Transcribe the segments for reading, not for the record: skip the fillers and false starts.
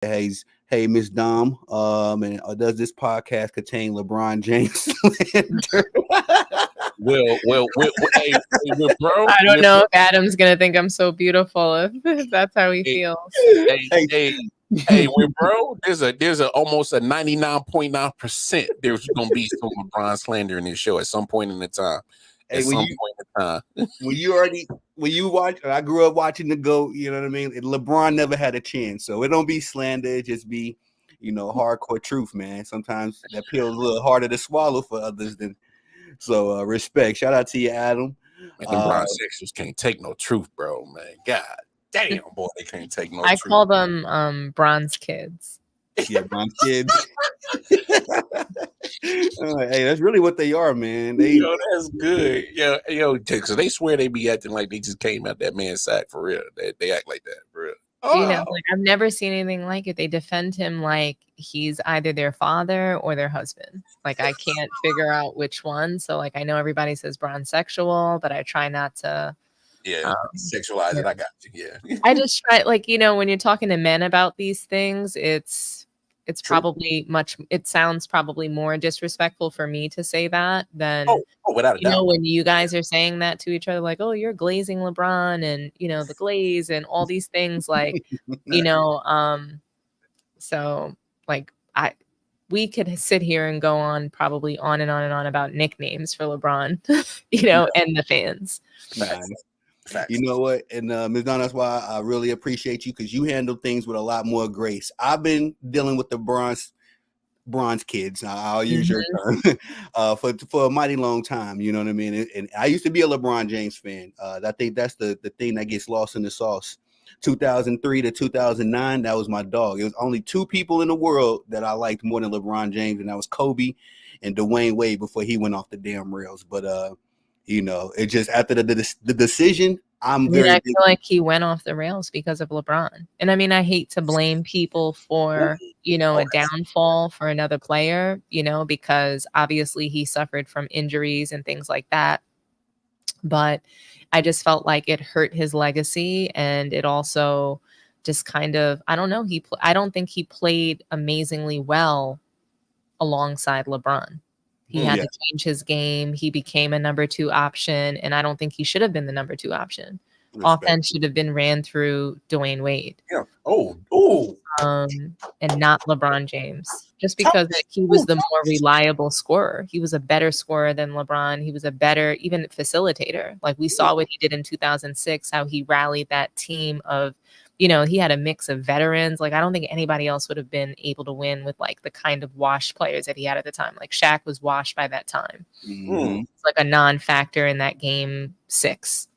Hey, Miss Dom. And does this podcast contain LeBron James slander? I don't know if Adam's gonna think I'm so beautiful if that's how he hey, feels. hey, hey, hey, with bro, there's a almost a 99.9% there's gonna be some LeBron slander in this show at some point in the time. Hey, when you watch, I grew up watching the GOAT. You know what I mean? LeBron never had a chance, so it don't be slander. It just be, hardcore truth, man. Sometimes that pill is a little harder to swallow for others than. So respect. Shout out to you, Adam. And the Bron sexuals can't take no truth, bro, man. God damn, boy, they can't take no I truth. call them bronze kids. Yeah, bronze kids. Hey, that's really what they are, man. Yo, that's good. Yo, because they swear they be acting like they just came out that man's sack for real. They act like that for real. Like I've never seen anything like it. They defend him like he's either their father or their husband. Like I can't figure out which one. So like I know everybody says sexual, but I try not to sexualize it. I got you. Yeah. I just try when you're talking to men about these things, it's probably it sounds probably more disrespectful for me to say that than without a doubt. When you guys are saying that to each other, like, oh, you're glazing LeBron and the glaze and all these things, like, so like we could sit here and go on probably on and on and on about nicknames for LeBron, and the fans. Facts. You know what? And Ms. Donna, that's why I really appreciate you, because you handle things with a lot more grace. I've been dealing with the bronze kids. I'll use your term for a mighty long time. You know what I mean? And I used to be a LeBron James fan. I think that's the thing that gets lost in the sauce. 2003 to 2009, that was my dog. It was only two people in the world that I liked more than LeBron James, and that was Kobe and Dwayne Wade before he went off the damn rails. But it just after the decision, I feel like he went off the rails because of LeBron. And I mean, I hate to blame people for, a downfall for another player, because obviously he suffered from injuries and things like that. But I just felt like it hurt his legacy, and it also just kind of, I don't know, I don't think he played amazingly well alongside LeBron. He had to change his game. He became a number 2 option, and I don't think he should have been the number 2 option. Offense should have been ran through Dwayne Wade. Yeah. And not LeBron James, just because he was the more reliable scorer. He was a better scorer than LeBron. He was a better even facilitator. Like we saw what he did in 2006, how he rallied that team of, he had a mix of veterans. Like I don't think anybody else would have been able to win with like the kind of washed players that he had at the time. Like Shaq was washed by that time. It's like a non-factor in that game 6.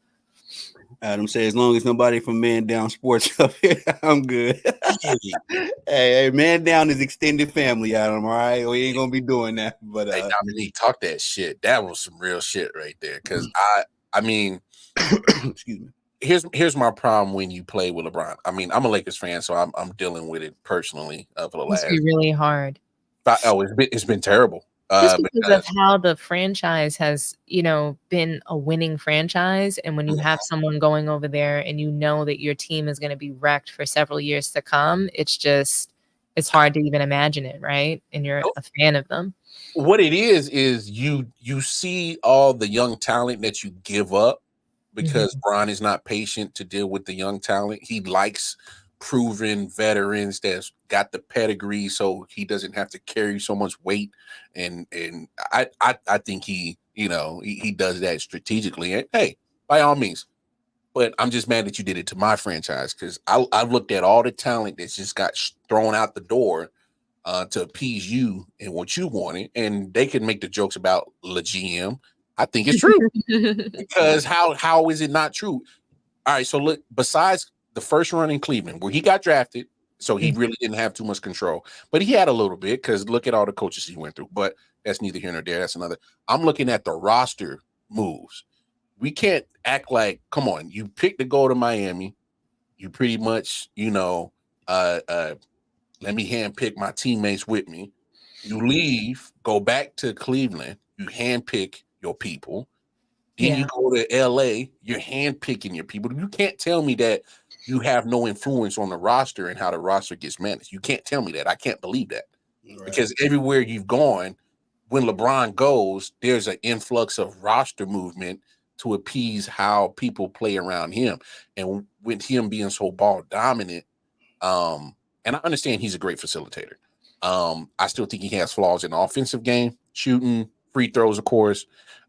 Adam said, as long as nobody from Man Down Sports up here, I'm good. hey, Man Down is extended family, Adam, all right? We ain't going to be doing that. But hey, Dominique, talk that shit. That was some real shit right there. Because, I mean, excuse me. Here's my problem when you play with LeBron. I mean, I'm a Lakers fan, so I'm dealing with it personally for the last. It's really hard. It's been terrible. Just because of how the franchise has, been a winning franchise. And when you have someone going over there and that your team is going to be wrecked for several years to come, it's hard to even imagine it, right? And you're a fan of them. What it is you see all the young talent that you give up because Bron is not patient to deal with the young talent. He likes proven veterans that's got the pedigree, so he doesn't have to carry so much weight. And I think he does that strategically. And hey, by all means, but I'm just mad that you did it to my franchise, because I looked at all the talent that's just got thrown out the door to appease you and what you wanted, and they can make the jokes about the GM. I think it's true because how is it not true? All right, so look, besides the first run in Cleveland, where he got drafted, so he really didn't have too much control. But he had a little bit, because look at all the coaches he went through. But that's neither here nor there. That's another. I'm looking at the roster moves. We can't act like, come on, you picked to go to Miami. You pretty much, let me handpick my teammates with me. You leave, go back to Cleveland. You handpick your people. Then you go to LA, you're handpicking your people. You can't tell me that you have no influence on the roster and how the roster gets managed. You can't tell me that. I can't believe that. Right. Because everywhere you've gone, when LeBron goes, there's an influx of roster movement to appease how people play around him. And with him being so ball dominant, and I understand he's a great facilitator. I still think he has flaws in the offensive game, shooting, free throws, of course.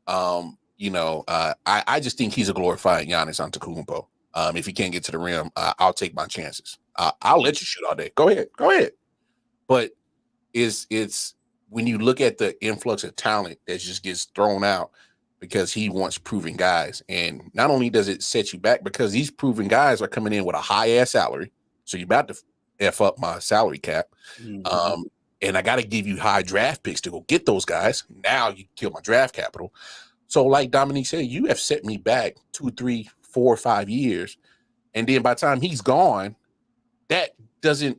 I just think he's a glorified Giannis Antetokounmpo. If he can't get to the rim, I'll take my chances. I'll let you shoot all day. Go ahead. But it's when you look at the influx of talent that just gets thrown out because he wants proven guys. And not only does it set you back because these proven guys are coming in with a high ass salary. So you're about to F up my salary cap. Mm-hmm. And I got to give you high draft picks to go get those guys. Now you kill my draft capital. So like Dominique said, you have set me back 2, 3, 4, 5 years. And then by the time he's gone, that doesn't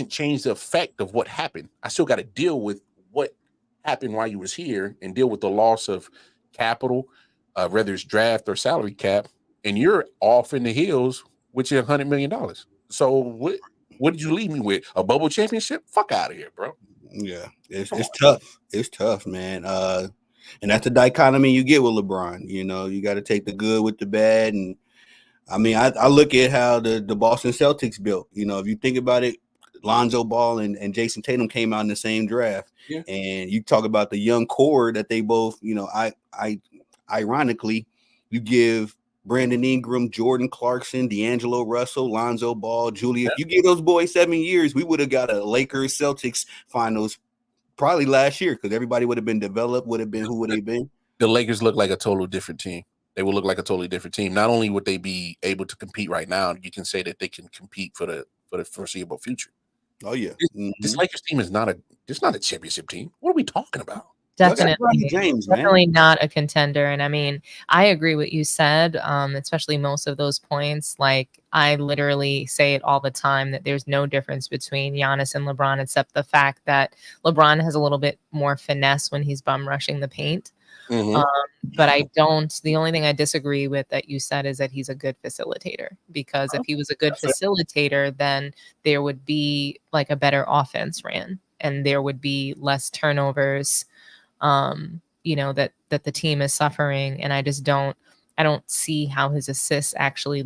change the effect of what happened. I still got to deal with what happened while you was here and deal with the loss of capital, whether it's draft or salary cap. And you're off in the hills with your $100 million. So what did you leave me with? A bubble championship? Fuck out of here, bro. Yeah, it's tough. It's tough, man. And that's the dichotomy you get with LeBron. You know, you got to take the good with the bad. And I mean, I look at how the Boston Celtics built. You know, if you think about it, Lonzo Ball and Jason Tatum came out in the same draft. Yeah. And you talk about the young core that they both, you know, I ironically, you give Brandon Ingram, Jordan Clarkson, D'Angelo Russell, Lonzo Ball, Julius. If you give those boys 7 years, we would have got a Lakers Celtics finals probably last year because everybody would have been developed, would have been who would they been. The Lakers look like a total different team. They will look like a totally different team. Not only would they be able to compete right now, you can say that they can compete for the foreseeable future. Oh yeah, this Lakers team is not a championship team. What are we talking about? Definitely, definitely not a contender. And I mean, I agree what you said, especially most of those points. Like, I literally say it all the time that there's no difference between Giannis and LeBron, except the fact that LeBron has a little bit more finesse when he's bum rushing the paint. Mm-hmm. But the only thing I disagree with that you said is that he's a good facilitator, because if he was a good facilitator, then there would be like a better offense ran and there would be less turnovers. That the team is suffering, and I don't see how his assists actually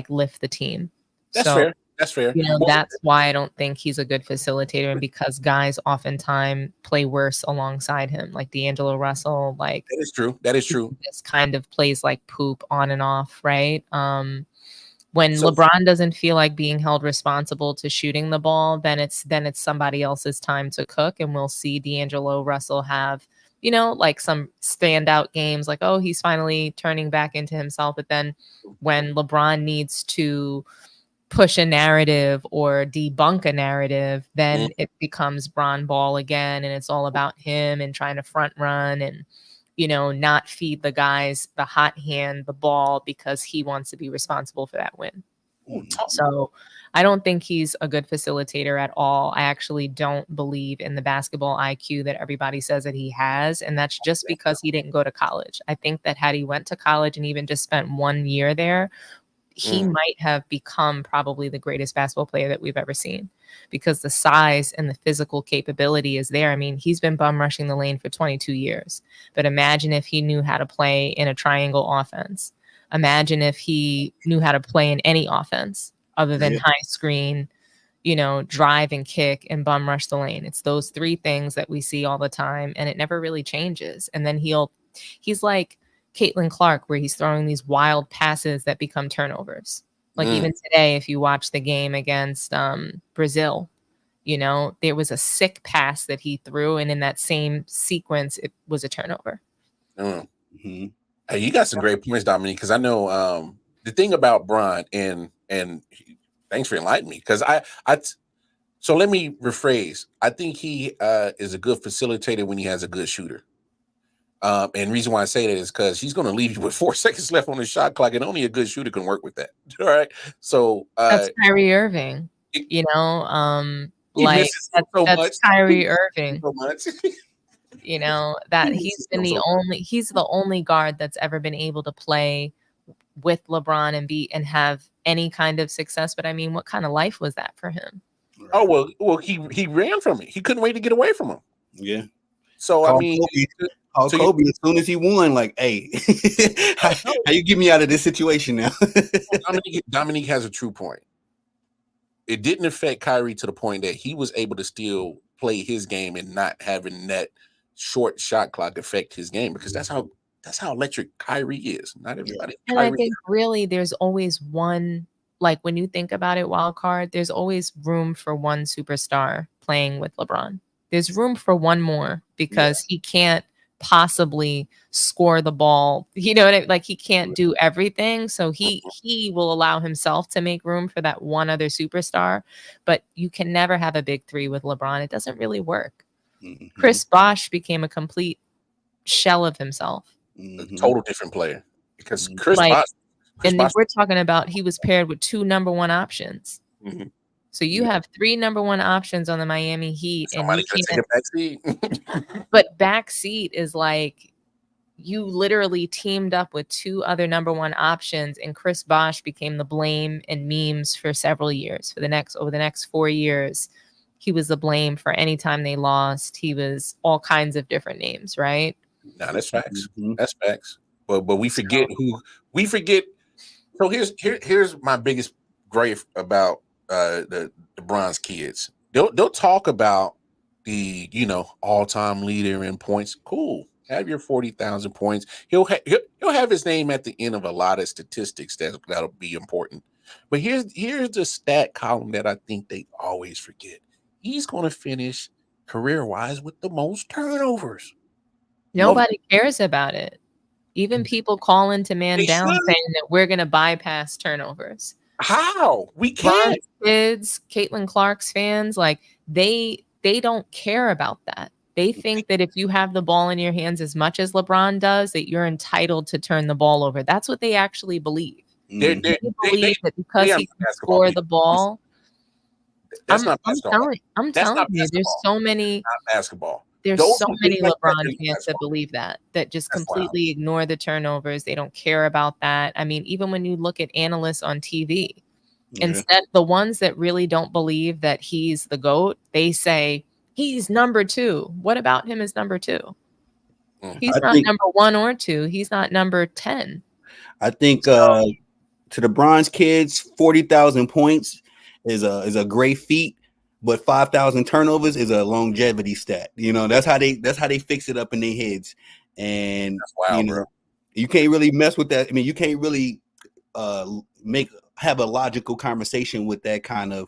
lift the team. That's fair. That's why I don't think he's a good facilitator, and because guys oftentimes play worse alongside him, like D'Angelo Russell. Like, that is true. This kind of plays like poop on and off, right? When LeBron doesn't feel like being held responsible to shooting the ball, then it's somebody else's time to cook, and we'll see D'Angelo Russell have, like some standout games, like, oh, he's finally turning back into himself. But then when LeBron needs to push a narrative or debunk a narrative, then it becomes Bron ball again, and it's all about him and trying to front run and not feed the guys the hot hand the ball because he wants to be responsible for that win. So I don't think he's a good facilitator at all. I actually don't believe in the basketball IQ that everybody says that he has. And that's just because he didn't go to college. I think that had he went to college and even just spent 1 year there, he might have become probably the greatest basketball player that we've ever seen, because the size and the physical capability is there. I mean, he's been bum rushing the lane for 22 years, but imagine if he knew how to play in a triangle offense. Imagine if he knew how to play in any offense other than high screen, drive and kick and bum rush the lane. It's those three things that we see all the time, and it never really changes. And then he's like Caitlin Clark, where he's throwing these wild passes that become turnovers. Like even today, if you watch the game against Brazil, there was a sick pass that he threw, and in that same sequence, it was a turnover. Mm-hmm. Hey, you got some great points, Dominique, because I know the thing about Bron, and thanks for enlightening me, because so let me rephrase. I think he is a good facilitator when he has a good shooter. And the reason why I say that is because he's going to leave you with 4 seconds left on the shot clock, and only a good shooter can work with that. All right. So that's Kyrie Irving, that's Kyrie Irving. So much. That he's the only guard that's ever been able to play with LeBron and have any kind of success. But I mean, what kind of life was that for him? Right. Oh well, he ran from it. He couldn't wait to get away from him. Yeah. So Call I mean, Kobe as soon as he won. Like, hey, how you get me out of this situation now? Dominique has a true point. It didn't affect Kyrie to the point that he was able to still play his game and not having that short shot clock affect his game, because that's how electric Kyrie is. Not everybody. And I think really there's always one, like when you think about it, wild card, there's always room for one superstar playing with LeBron. There's room for one more, because he can't possibly score the ball. You know what I mean? Like, he can't do everything. So he will allow himself to make room for that one other superstar. But you can never have a big three with LeBron. It doesn't really work. Chris Bosh became a complete shell of himself. A total different player, because Chris Bosh, we're talking about, he was paired with 2 number 1 options. So you have 3 number 1 options on the Miami Heat. Somebody could take a backseat. But backseat is like, you literally teamed up with 2 other number 1 options, and Chris Bosh became the blame and memes for several years. Over the next 4 years, he was the blame for any time they lost. He was all kinds of different names, right? No, that's facts. That's facts. But we forget who we forget. So here's my biggest gripe about the Bronze kids. They'll talk about the all-time leader in points. Cool. Have your 40,000 points. He'll have his name at the end of a lot of statistics that'll be important. But here's the stat column that I think they always forget. He's going to finish career-wise with the most turnovers. Nobody cares about it. Even people calling to man down saying that we're going to bypass turnovers. How? We can't. Kids, Caitlin Clark's fans, like they don't care about that. They think that if you have the ball in your hands as much as LeBron does, that you're entitled to turn the ball over. That's what they actually believe. They believe that because he can score the ball. That's not basketball. I'm telling you, there's so many. Not basketball. There's so many LeBron fans that believe that just completely ignore the turnovers. They don't care about that. I mean, even when you look at analysts on TV, instead, the ones that really don't believe that he's the GOAT, they say he's number 2. What about him as number 2? He's not number 1 or 2. He's not number 10. I think to the Bronze kids, 40,000 points is a great feat. But 5,000 turnovers is a longevity stat. That's how they fix it up in their heads. And that's wild, bro. You can't really mess with that. I mean, you can't really have a logical conversation with that kind of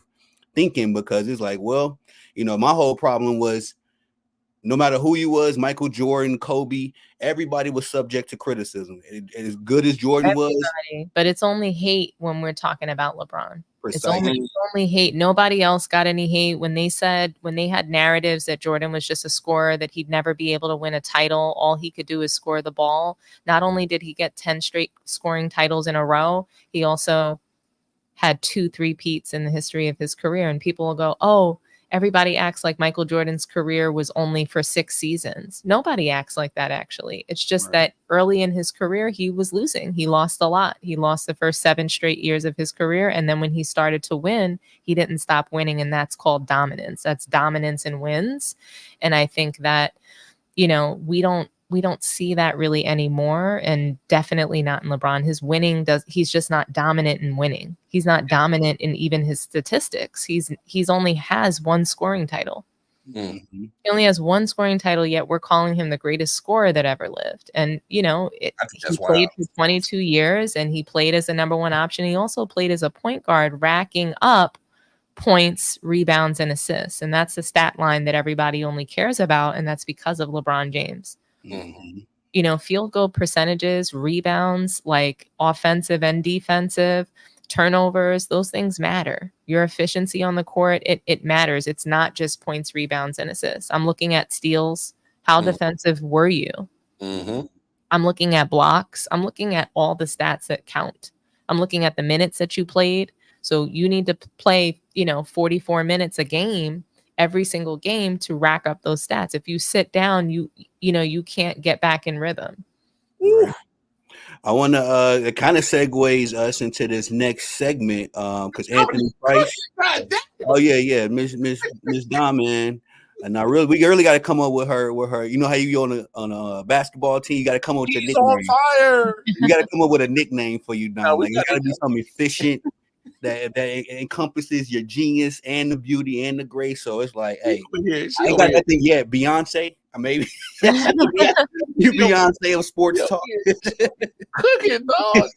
thinking, because it's like, well, my whole problem was, no matter who you was, Michael Jordan, Kobe, everybody was subject to criticism. As good as Jordan was. But it's only hate when we're talking about LeBron. Precisely. It's only hate. Nobody else got any hate when they had narratives that Jordan was just a scorer, that he'd never be able to win a title. All he could do is score the ball. Not only did he get 10 straight scoring titles in a row, he also had 2 3-peats in the history of his career. And people will go, oh, everybody acts like Michael Jordan's career was only for 6 seasons. Nobody acts like that, actually. It's just that early in his career, he was losing. He lost a lot. He lost the first 7 straight years of his career. And then when he started to win, he didn't stop winning. And that's called dominance. That's dominance and wins. And I think that, we don't see that really anymore, and definitely not in LeBron. His winning he's just not dominant in winning. He's not dominant in even his statistics. He's only has 1 scoring title. He only has 1 scoring title, yet we're calling him the greatest scorer that ever lived. And he played for 22 years, and he played as the number 1 option. He also played as a point guard, racking up points, rebounds, and assists. And that's the stat line that everybody only cares about, and that's because of LeBron James. Field goal percentages, rebounds, like offensive and defensive, turnovers, those things matter. Your efficiency on the court, it matters. It's not just points, rebounds, and assists. I'm looking at steals. How defensive were you? I'm looking at blocks. I'm looking at all the stats that count. I'm looking at the minutes that you played. So you need to play, 44 minutes a game, every single game, to rack up those stats. If you sit down, you can't get back in rhythm. I want to it kind of segues us into this next segment because Anthony Price. Oh yeah, Miss Dom, man. And I we really got to come up with her. You know how you on a basketball team, you got to come up with your He's nickname. on fire. You got to come up with a nickname for you, Dom. No, like, it's got to be something efficient that encompasses your genius and the beauty and the grace. So it's like, hey, I ain't got nothing yet. Beyonce, maybe you Beyonce of sports talk. Cooking, dog.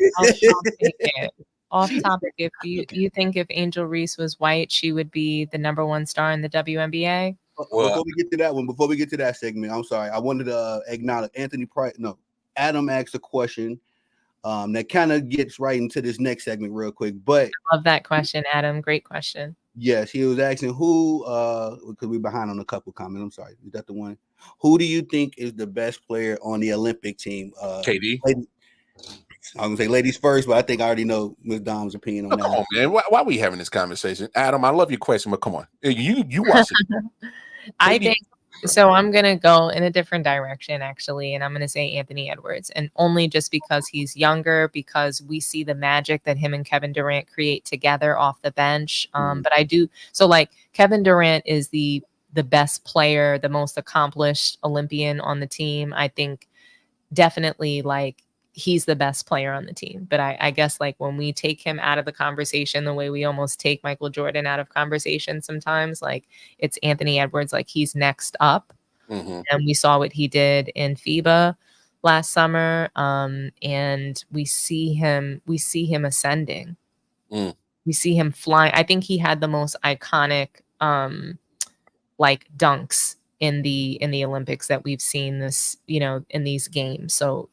Off topic, if you think if Angel Reese was white, she would be the #1 star in the WNBA? Before we get to that one, before we get to that segment, I'm sorry. I wanted to acknowledge Anthony Price. No, Adam asked a question that kind of gets right into this next segment real quick. But I love that question, Adam. Great question. Yes, he was asking who, because we're behind on a couple comments. I'm sorry. Is that the one? Who do you think is the best player on the Olympic team? KD. I'm gonna say ladies first, but I think I already know Ms. Dom's opinion on that. Come on, man. Why are we having this conversation? Adam, I love your question, but come on. You watch it. I think so. I'm going to go in a different direction, actually. And I'm going to say Anthony Edwards. And only just because he's younger, because we see the magic that him and Kevin Durant create together off the bench. But I do. So like Kevin Durant is the best player, the most accomplished Olympian on the team. I think definitely like he's the best player on the team. But I guess like when we take him out of the conversation, the way we almost take Michael Jordan out of conversation sometimes, like it's Anthony Edwards, like he's next up. And we saw what he did in FIBA last summer. And we see him ascending. We see him flying. I think he had the most iconic like dunks in the Olympics that we've seen this, in these games. So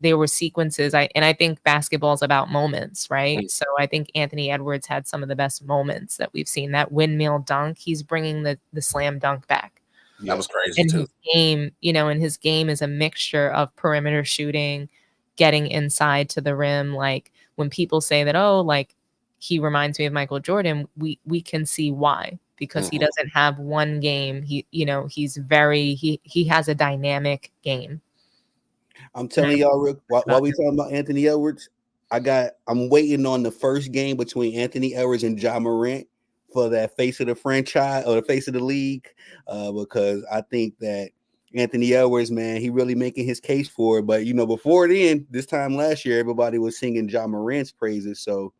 there were sequences. I think basketball's about moments, right? So I think Anthony Edwards had some of the best moments that we've seen. That windmill dunk, he's bringing the slam dunk back. That was crazy and too. His game, and his game is a mixture of perimeter shooting, getting inside to the rim. Like when people say that, oh, like he reminds me of Michael Jordan, we can see why. Because he doesn't have one game. He has a dynamic game. I'm telling y'all, while we talking about Anthony Edwards, I'm waiting on the first game between Anthony Edwards and Ja Morant for that face of the franchise or the face of the league, because I think that Anthony Edwards, man, he really making his case for it. But before then, this time last year, everybody was singing Ja Morant's praises. So.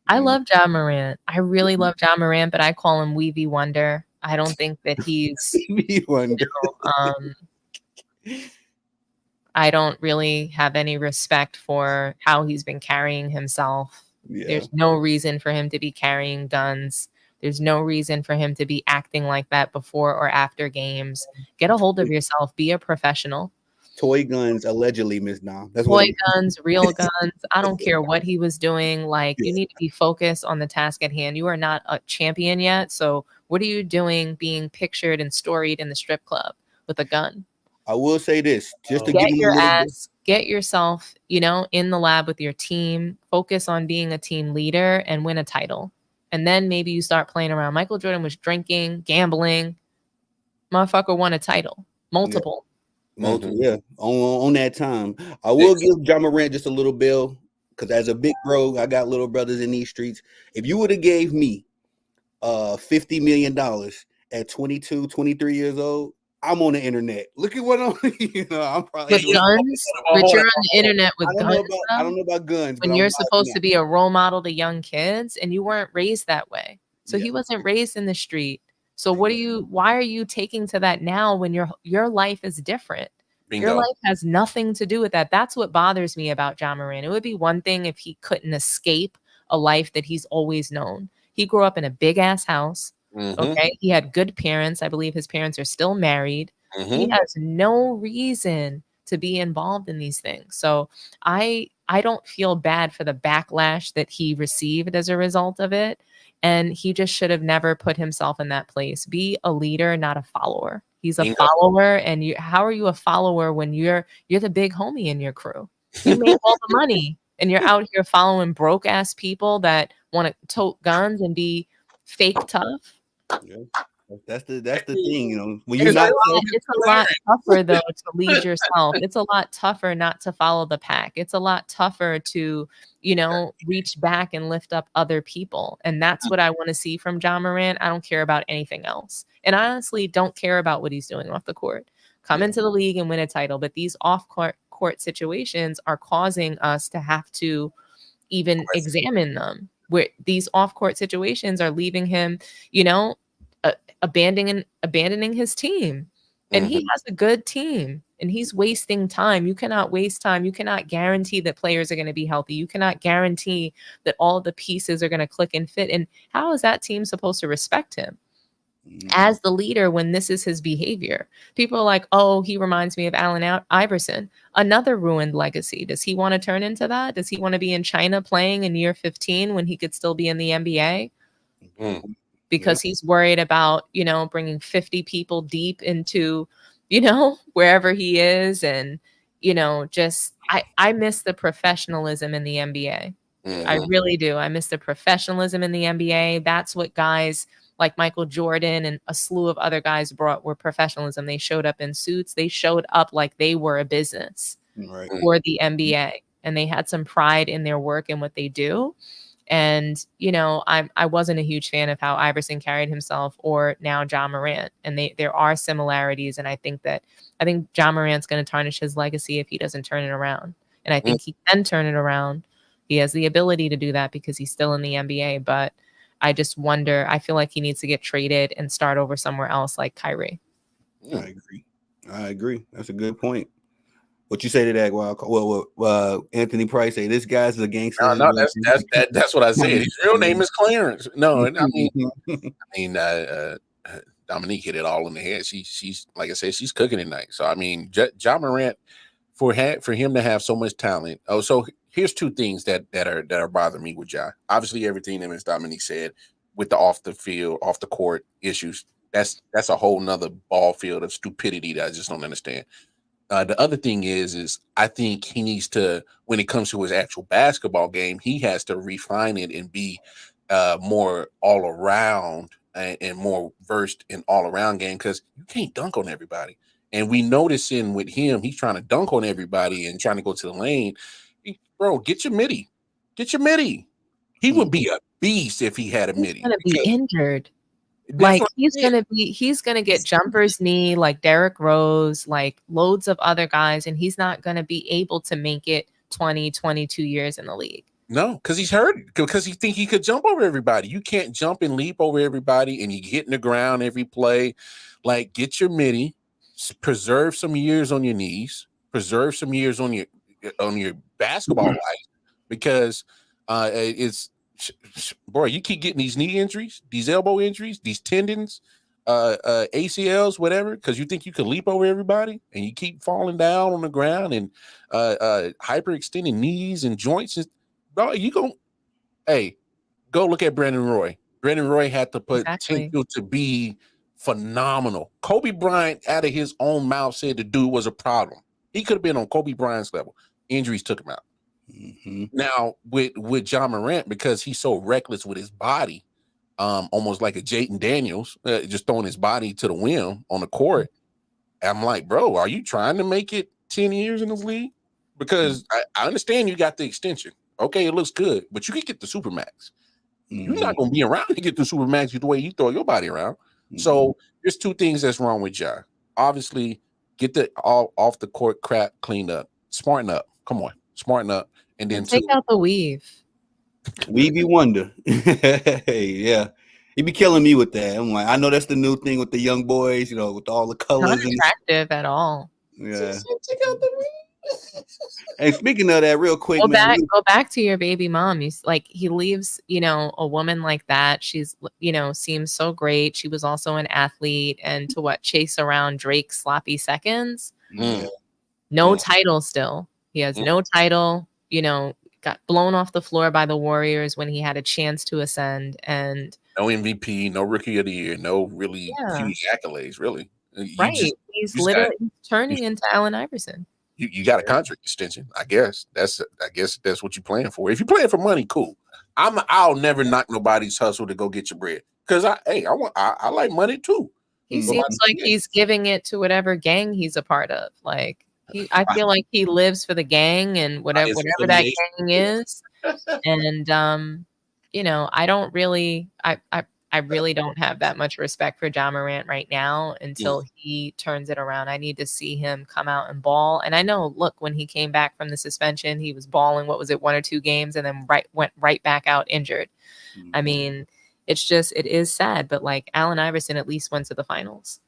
I love Ja Morant. I really love Ja Morant, but I call him Weavy Wonder. I don't think that he's I don't really have any respect for how he's been carrying himself. Yeah. There's no reason for him to be carrying guns. There's no reason for him to be acting like that before or after games. Get a hold of yourself. Be a professional. Toy guns, allegedly, Ms. Dom. That's toy guns, real guns. I don't care what he was doing. Like, you need to be focused on the task at hand. You are not a champion yet. So what are you doing being pictured and storied in the strip club with a gun? I will say this, just to get yourself, in the lab with your team, focus on being a team leader and win a title. And then maybe you start playing around. Michael Jordan was drinking, gambling. Motherfucker won a title. Multiple. Yeah, on that time. I will give Ja Morant just a little bill because as a big bro, I got little brothers in these streets. If you would have gave me $50 million at 22, 23 years old, I'm on the internet. Look at what I'm, I'm probably with guns, but you're on the internet with guns. I don't know about guns. When you're supposed to be a role model to young kids and you weren't raised that way. So he wasn't raised in the street. So why are you taking to that now when your life is different? Bingo. Your life has nothing to do with that. That's what bothers me about Ja Morant. It would be one thing if he couldn't escape a life that he's always known. He grew up in a big ass house. Okay. He had good parents. I believe his parents are still married. He has no reason to be involved in these things. So I don't feel bad for the backlash that he received as a result of it. And he just should have never put himself in that place. Be a leader, not a follower. He's a follower. And how are you a follower when you're the big homie in your crew? You made all the money and you're out here following broke ass people that want to tote guns and be fake tough. Yeah. That's the thing, you know. When It's you're not It's a lot tougher though to lead yourself. It's a lot tougher not to follow the pack. It's a lot tougher to, reach back and lift up other people. And that's what I want to see from John Morant. I don't care about anything else. And I honestly don't care about what he's doing off the court. Come into the league and win a title. But these off-court situations are causing us to have to even examine them. Where these off-court situations are leaving him, abandoning his team. And he has a good team and he's wasting time. You cannot waste time. You cannot guarantee that players are going to be healthy. You cannot guarantee that all the pieces are going to click and fit. And how is that team supposed to respect him as the leader when this is his behavior? People are like, oh, he reminds me of Allen Iverson, another ruined legacy. Does he want to turn into that? Does he want to be in China playing in year 15 when he could still be in the NBA? Because he's worried about, bringing 50 people deep into, wherever he is. And, I miss the professionalism in the NBA. I really do. I miss the professionalism in the NBA. That's what guys like Michael Jordan and a slew of other guys brought, were professionalism. They showed up in suits. They showed up like they were a business for the NBA. And they had some pride in their work and what they do. And, I wasn't a huge fan of how Iverson carried himself, or now John Morant. And there are similarities. And I think John Morant's going to tarnish his legacy if he doesn't turn it around. And I think he can turn it around. He has the ability to do that because he's still in the NBA. But I just wonder, I feel like he needs to get traded and start over somewhere else like Kyrie. I agree. That's a good point. What you say to that? Well, Anthony Price say this guy's a gangster. No, that's what I said. His real name is Clarence. No, I mean, Dominique hit it all in the head. She's like I said, she's cooking tonight. So I mean, John Morant, for him to have so much talent. Oh, so here's two things that are bothering me with John. Obviously, everything that Ms. Dominique said with the off the field, off the court issues. That's a whole nother ball field of stupidity that I just don't understand. The other thing is I think he needs to, when it comes to his actual basketball game, he has to refine it and be more all around and more versed in all around game, because you can't dunk on everybody. And we noticing with him, he's trying to dunk on everybody and trying to go to the lane. Bro, get your midi. He would be a beast if he had a midi. He's going to be injured. Like he's gonna get jumper's knee like Derrick Rose, like loads of other guys, and he's not gonna be able to make it 22 years in the league. No, because he's hurt, because he think he could jump over everybody. You can't jump and leap over everybody, and you hit in the ground every play. Like, get your midi, preserve some years on your knees, preserve some years on your basketball life, because it's. Boy, you keep getting these knee injuries, these elbow injuries, these tendons, ACLs, whatever, because you think you can leap over everybody, and you keep falling down on the ground and hyperextending knees and joints. Bro, go look at Brandon Roy. Brandon Roy had to put potential to be phenomenal. Kobe Bryant, out of his own mouth, said the dude was a problem. He could have been on Kobe Bryant's level. Injuries took him out. Now with John Morant, because he's so reckless with his body, almost like a Jaden Daniels, just throwing his body to the whim on the court. I'm like, bro, are you trying to make it 10 years in the league? Because I understand you got the extension. Okay, it looks good, but you can get the Supermax. You're not going to be around to get the Supermax the way you throw your body around. So there's two things that's wrong with John. Obviously, get the all off the court crap cleaned up. Smarten up. Come on, smarten up. And then take out the weave. Weavy wonder. Yeah. He be killing me with that. I'm like, I know that's the new thing with the young boys, with all the colors. Not attractive at all. Yeah. Take out the weave. Hey, speaking of that, real quick, go back to your baby mom. He leaves, a woman like that. She's, seems so great. She was also an athlete, and to chase around Drake's sloppy seconds. No title still. He has no title. Got blown off the floor by the Warriors when he had a chance to ascend, and no MVP, no Rookie of the Year, no really huge accolades, really. He's literally turning into Allen Iverson. You got a contract extension, I guess. That's what you're playing for. If you're playing for money, cool. I'll never knock nobody's hustle to go get your bread. Because I like money too. He seems like he's giving it to whatever gang he's a part of. Like I feel like he lives for the gang and whatever that gang is. And you know, I really don't have that much respect for Ja Morant right now until he turns it around. I need to see him come out and ball. And I know, look, when he came back from the suspension, he was balling, what was it, 1 or 2 games, and then went right back out injured. I mean, it is sad, but like Allen Iverson at least went to the finals.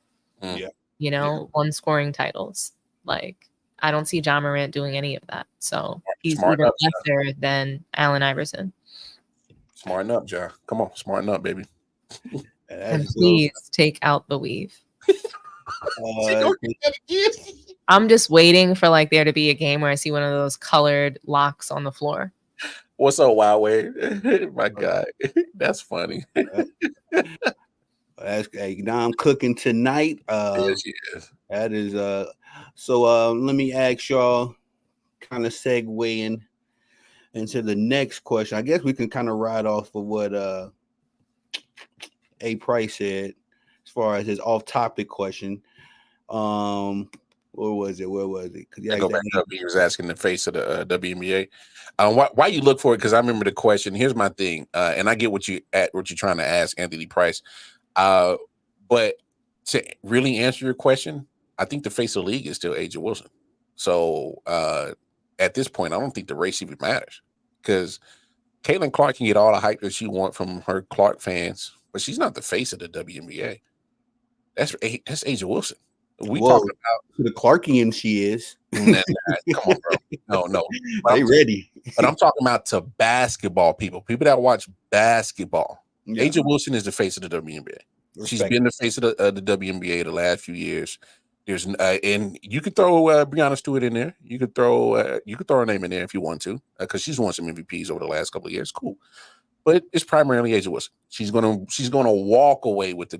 Yeah. You know, won scoring titles. Like, I don't see Ja Morant doing any of that. So he's even lesser than Allen Iverson. Smarten up, Ja. Come on, smarten up, baby. And please take out the weave. I'm just waiting for like there to be a game where I see one of those colored locks on the floor. What's up, Wild Way? My God, that's funny. Hey, now I'm cooking tonight. Yes, she is. That is so let me ask y'all, kind of segueing into the next question. I guess we can kind of ride off of what A Price said as far as his off-topic question. Where was it? I go back up. He was asking the face of the WNBA. Why you look for it? Because I remember the question. Here's my thing, and I get what you're trying to ask, Anthony Price. But to really answer your question, I think the face of the league is still A'ja Wilson. So at this point, I don't think the race even matters, because Caitlin Clark can get all the hype that she wants from her Clark fans, but she's not the face of the WNBA. That's A'ja Wilson. We talking about the Clarkian she is. Come on, bro. No. They ready. But I'm talking about to basketball people that watch basketball. Yeah. A'ja Wilson is the face of the WNBA. She's been the face of the WNBA the last few years. There's and you could throw Breanna Stewart in there. You could throw her name in there if you want to, because she's won some MVPs over the last couple of years. Cool, but it's primarily A'ja Wilson. She's gonna walk away with the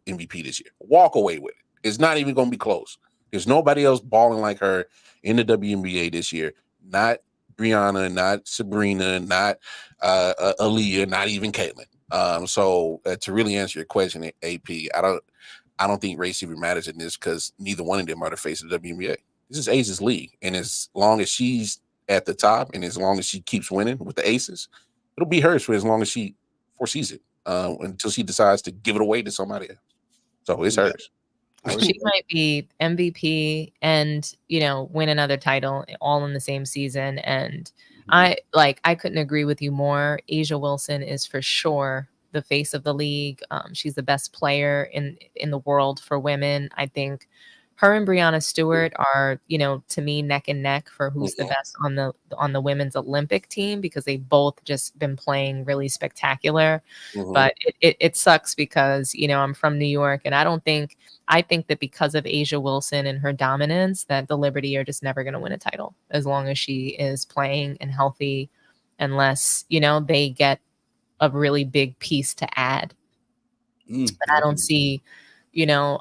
MVP this year. Walk away with it. It's not even gonna be close. There's nobody else balling like her in the WNBA this year. Not Breanna, not Sabrina, not Aaliyah, not even Caitlin. So to really answer your question, AP, I don't think race even matters in this, because neither one of them are the face of the WNBA. This is A'ja's league, and as long as she's at the top, and as long as she keeps winning with the Aces, it'll be hers for as long as she foresees it, until she decides to give it away to somebody else. So it's hers. She might be MVP and, you know, win another title all in the same season. And I couldn't agree with you more. A'ja Wilson is for sure the face of the league. She's the best player in the world for women. I think her and Breanna Stewart are, you know, to me, neck and neck for who's the best on the women's Olympic team, because they've both just been playing really spectacular. But it sucks because, you know, I'm from New York, and I think that because of A'ja Wilson and her dominance, that the Liberty are just never going to win a title as long as she is playing and healthy, unless, you know, they get a really big piece to add. But I don't see, you know,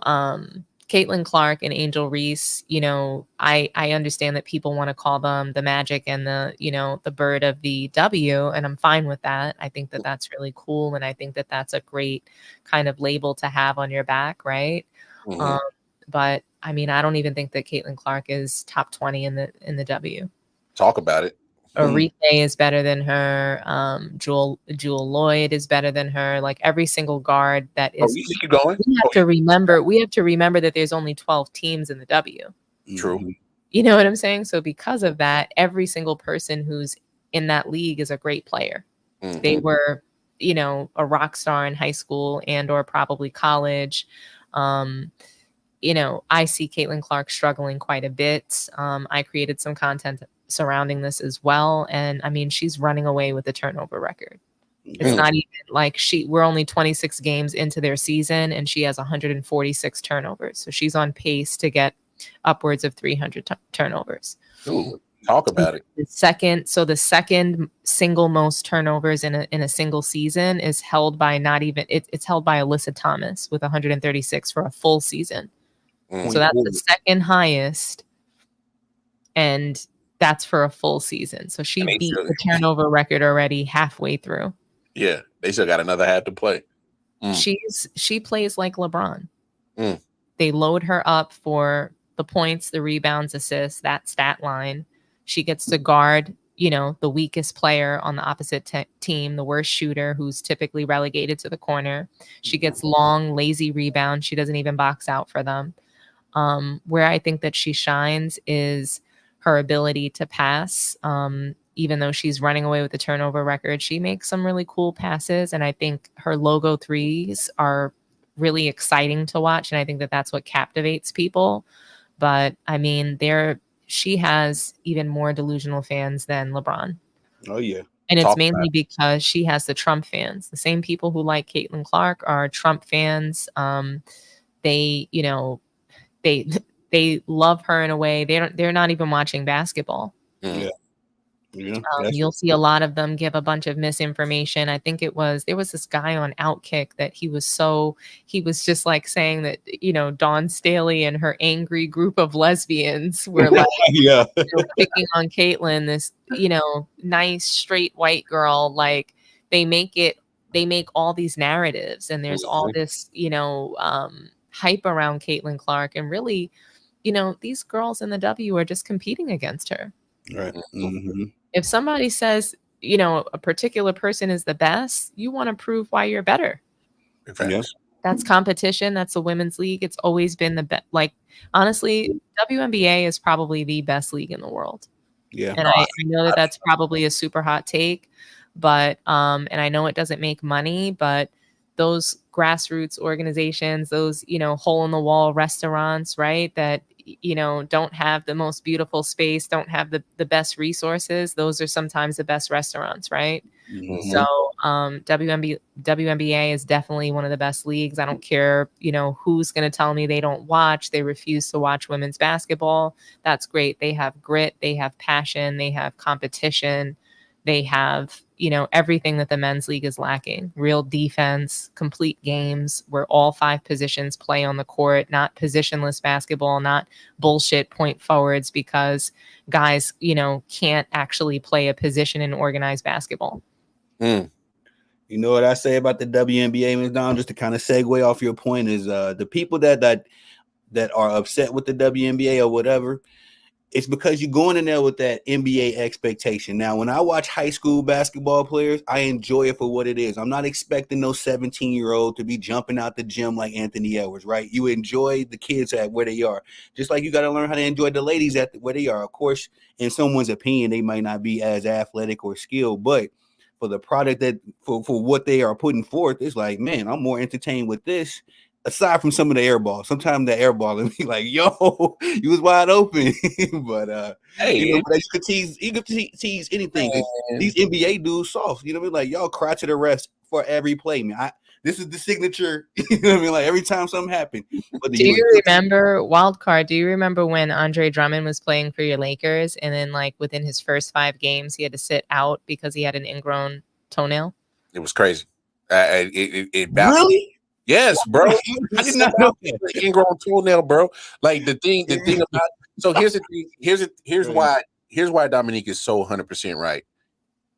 Caitlin Clark and Angel Reese, you know, I understand that people want to call them the Magic and the, you know, the bird of the W, and I'm fine with that. I think that that's really cool, and I think that that's a great kind of label to have on your back, right? But I mean, I don't even think that Caitlin Clark is top 20 in the W. Talk about it. Aretha is better than her. Jewel Lloyd is better than her. Like every single guard that is. You keep going. We have to remember that there's only 12 teams in the W. True. You know what I'm saying? So because of that, every single person who's in that league is a great player. They were, you know, a rock star in high school and or probably college. You know, I see Caitlin Clark struggling quite a bit. I created some content surrounding this as well. And I mean, she's running away with the turnover record. It's not even like we're only 26 games into their season, and she has 146 turnovers. So she's on pace to get upwards of 300 turnovers. Ooh, talk about it. The second single most turnovers in a single season is held by it's held by Alyssa Thomas with 136 for a full season. So that's the second highest, and that's for a full season. So she beat the turnover record already halfway through. Yeah, they still got another half to play. She plays like LeBron. Mm. They load her up for the points, the rebounds, assists, that stat line. She gets to guard, the weakest player on the opposite team, the worst shooter, who's typically relegated to the corner. She gets long, lazy rebounds. She doesn't even box out for them. Where I think that she shines is her ability to pass. Even though she's running away with the turnover record, she makes some really cool passes. And I think her logo threes are really exciting to watch. And I think that that's what captivates people. But I mean, she has even more delusional fans than LeBron. Oh, yeah. And it's mainly because she has the Trump fans. The same people who like Caitlin Clark are Trump fans. They love her in a way. They're not even watching basketball. Yeah. You'll see a lot of them give a bunch of misinformation. I think there was this guy on Outkick that he was just like saying that, Dawn Staley and her angry group of lesbians were like picking on Caitlyn, this, nice straight white girl. Like they make all these narratives, and there's all this, hype around Caitlin Clark, and really, these girls in the W are just competing against her. Right. Mm-hmm. If somebody says, a particular person is the best, you want to prove why you're better. Yes. That's competition. That's the women's league. It's always been the best. Like, honestly, WNBA is probably the best league in the world. Yeah. And I know that that's probably a super hot take, but, and I know it doesn't make money, but those grassroots organizations, those, hole in the wall restaurants, right, that, don't have the most beautiful space, don't have the best resources, those are sometimes the best restaurants, right? Mm-hmm. So WNBA is definitely one of the best leagues. I don't care, who's going to tell me they don't watch. They refuse to watch women's basketball. That's great. They have grit. They have passion. They have competition. They have, everything that the men's league is lacking. Real defense, complete games where all 5 positions play on the court, not positionless basketball, not bullshit point forwards because guys, can't actually play a position in organized basketball. You know what I say about the WNBA, Ms. Dom, just to kind of segue off your point, is the people that are upset with the WNBA or whatever, it's because you're going in there with that NBA expectation. Now, when I watch high school basketball players, I enjoy it for what it is. I'm not expecting no 17-year-old to be jumping out the gym like Anthony Edwards, right? You enjoy the kids at where they are. Just like you got to learn how to enjoy the ladies at where they are. Of course, in someone's opinion, they might not be as athletic or skilled, but for the product that for what they are putting forth, it's like, man, I'm more entertained with this. Aside from some of the air balls, sometimes the air ball and be like, "Yo, you was wide open," but hey, you could tease anything. These NBA dudes soft, you know what I mean? Like y'all cry to the rest for every play, man. This is the signature, you know what I mean? Like every time something happened. Do you remember wild card? Do you remember when Andre Drummond was playing for your Lakers, and then like within his first 5 games, he had to sit out because he had an ingrown toenabil? It was crazy. It really. Yes, bro. I did not know that ingrown toenail, bro. Like the thing about. So here's the thing. Here's why Dominique is so 100% right.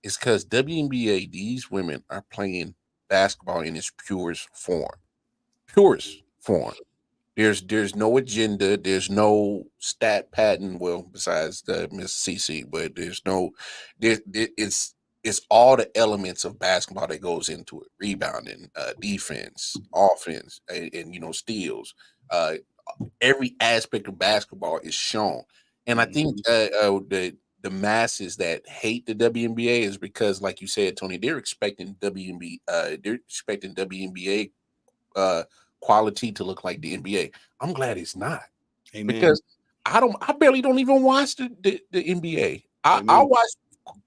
It's because WNBA, these women are playing basketball in its purest form. There's no agenda. There's no stat pattern. Well, besides the Miss CC, but it's all the elements of basketball that goes into it: rebounding, defense, offense, and steals. Every aspect of basketball is shown, and I think the masses that hate the WNBA is because, like you said, Tony, they're expecting WNBA quality to look like the NBA. I'm glad it's not. Amen. Because I barely don't even watch the NBA. I watch.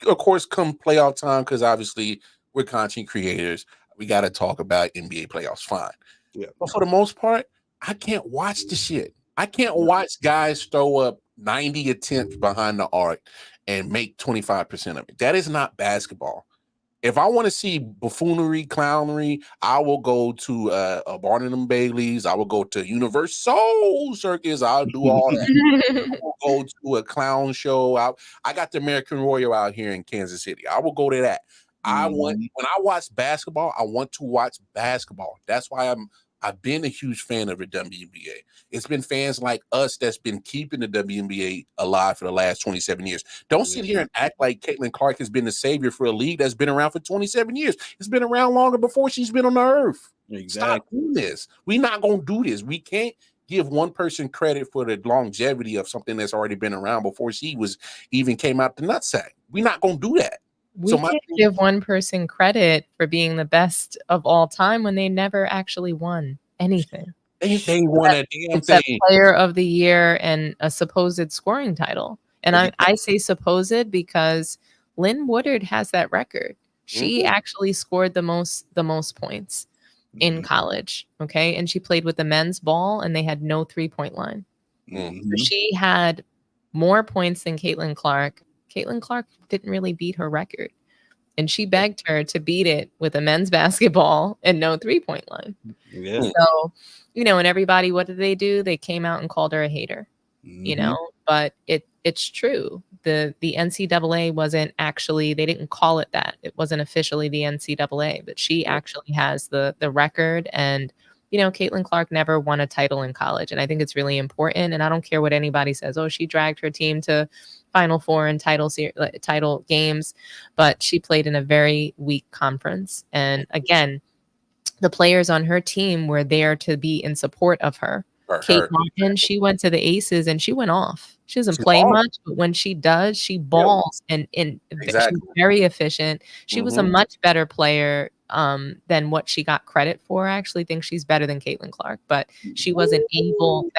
Of course, come playoff time, because obviously we're content creators. We got to talk about NBA playoffs. Fine. Yeah. But for the most part, I can't watch the shit. I can't watch guys throw up 90 attempts behind the arc and make 25% of it. That is not basketball. If I want to see buffoonery, clownery, I will go to a Barnum and Bailey's. I will go to Universal Circus. I'll do all that. I will go to a clown show. I got the American Royal out here in Kansas City. I will go to that. When I watch basketball, I want to watch basketball. That's why I've been a huge fan of the WNBA. It's been fans like us that's been keeping the WNBA alive for the last 27 years. Don't sit here and act like Caitlin Clark has been the savior for a league that's been around for 27 years. It's been around longer before she's been on the earth. Exactly. Stop doing this. We're not going to do this. We can't give one person credit for the longevity of something that's already been around before she was even came out the nutsack. We're not going to do that. We can't give one person credit for being the best of all time when they never actually won anything. They won a damn thing. Player of the year and a supposed scoring title. And I say supposed because Lynn Woodard has that record. She actually scored the most points in college. Okay. And she played with the men's ball and they had no 3-point line. So she had more points than Caitlin Clark. Caitlin Clark didn't really beat her record. And she begged her to beat it with a men's basketball and no 3-point line. Yeah. So, and everybody, what did they do? They came out and called her a hater, but it's true. The NCAA wasn't actually, they didn't call it that. It wasn't officially the NCAA, but she actually has the record. And, Caitlin Clark never won a title in college. And I think it's really important. And I don't care what anybody says. Oh, she dragged her team to Final Four and title games, but she played in a very weak conference. And again, the players on her team were there to be in support of her. Kate Martin, she went to the Aces and she went off. She doesn't play much, but when she does, she balls and she's very efficient. She was a much better player than what she got credit for. I actually think she's better than Caitlin Clark, but she wasn't able,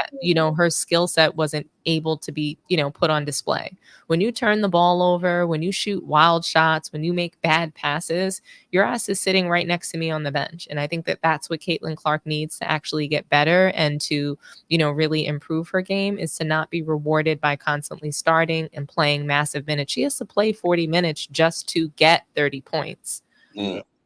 her skill set wasn't able to be, put on display. When you turn the ball over, when you shoot wild shots, when you make bad passes, your ass is sitting right next to me on the bench. And I think that that's what Caitlin Clark needs to actually get better and to, really improve her game, is to not be rewarded by constantly starting and playing massive minutes. She has to play 40 minutes just to get 30 points.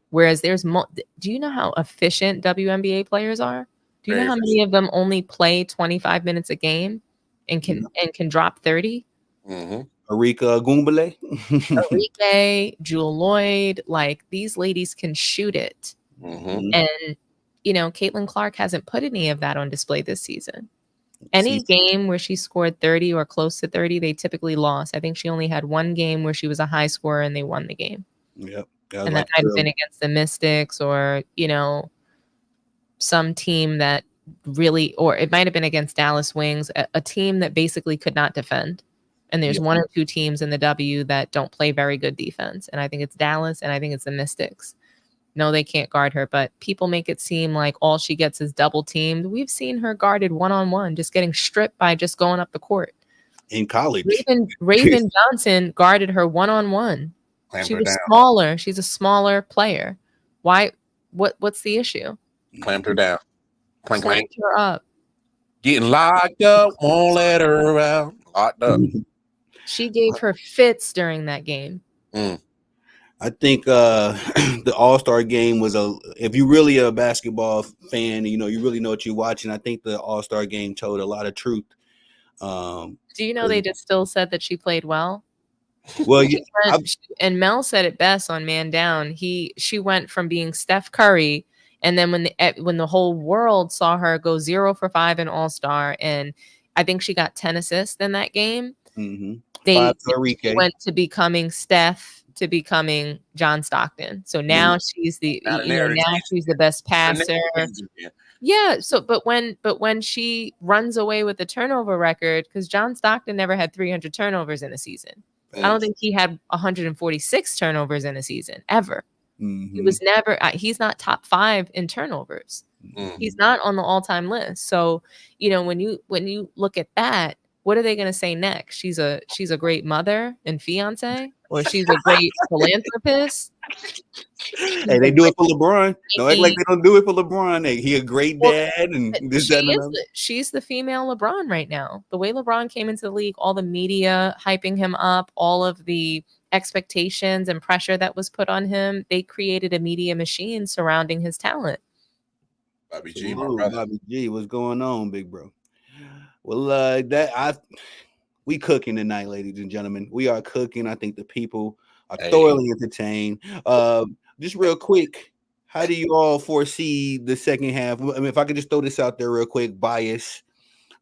Whereas there's do you know how efficient WNBA players are? Do you know how many of them only play 25 minutes a game and can drop 30? Arika Goombale, Arike, Jewel Lloyd, like these ladies can shoot it. And Caitlin Clark hasn't put any of that on display this season. Any game where she scored 30 or close to 30, they typically lost. I think she only had one game where she was a high scorer and they won the game. Yep. And that might have been against the Mystics or, some team that really, or it might have been against Dallas Wings, a team that basically could not defend. And there's one or two teams in the W that don't play very good defense. And I think it's Dallas and I think it's the Mystics. No, they can't guard her, but people make it seem like all she gets is double teamed. We've seen her guarded one-on-one, just getting stripped by just going up the court. In college. Raven Johnson guarded her one-on-one. She was smaller. She's a smaller player. Why? What's the issue? Clamped her down. Clamped her up. Getting locked up. Won't let her out. Locked up. She gave her fits during that game. I think the All-Star game was if you really a basketball fan, you really know what you're watching. I think the All-Star game told a lot of truth. Do you know they just still said that she played well? Well, and Mel said it best on Man Down. She went from being Steph Curry, and then when the whole world saw her go 0 for 5 in All-Star, and I think she got 10 assists in that game. They went to becoming Steph to becoming John Stockton. So now she's the she's the best passer. Yeah. So, but when she runs away with the turnover record, because John Stockton never had 300 turnovers in a season. I don't think he had 146 turnovers in a season ever. He was never. He's not top 5 in turnovers. He's not on the all-time list. So, when you look at that, what are they going to say next? She's a great mother and fiance, or she's a great philanthropist. Hey, they do it for LeBron. Don't act like they don't do it for LeBron. Hey, he a great dad, and this, that, and another. She's the female LeBron right now. The way LeBron came into the league, all the media hyping him up, all of the expectations and pressure that was put on him, they created a media machine surrounding his talent. Bobby G, my brother. Bobby G, what's going on, big bro? Well, we cooking tonight, ladies and gentlemen. We are cooking. I think the people I thoroughly entertained. Just real quick, how do you all foresee the second half? I mean, if I could just throw this out there real quick, bias.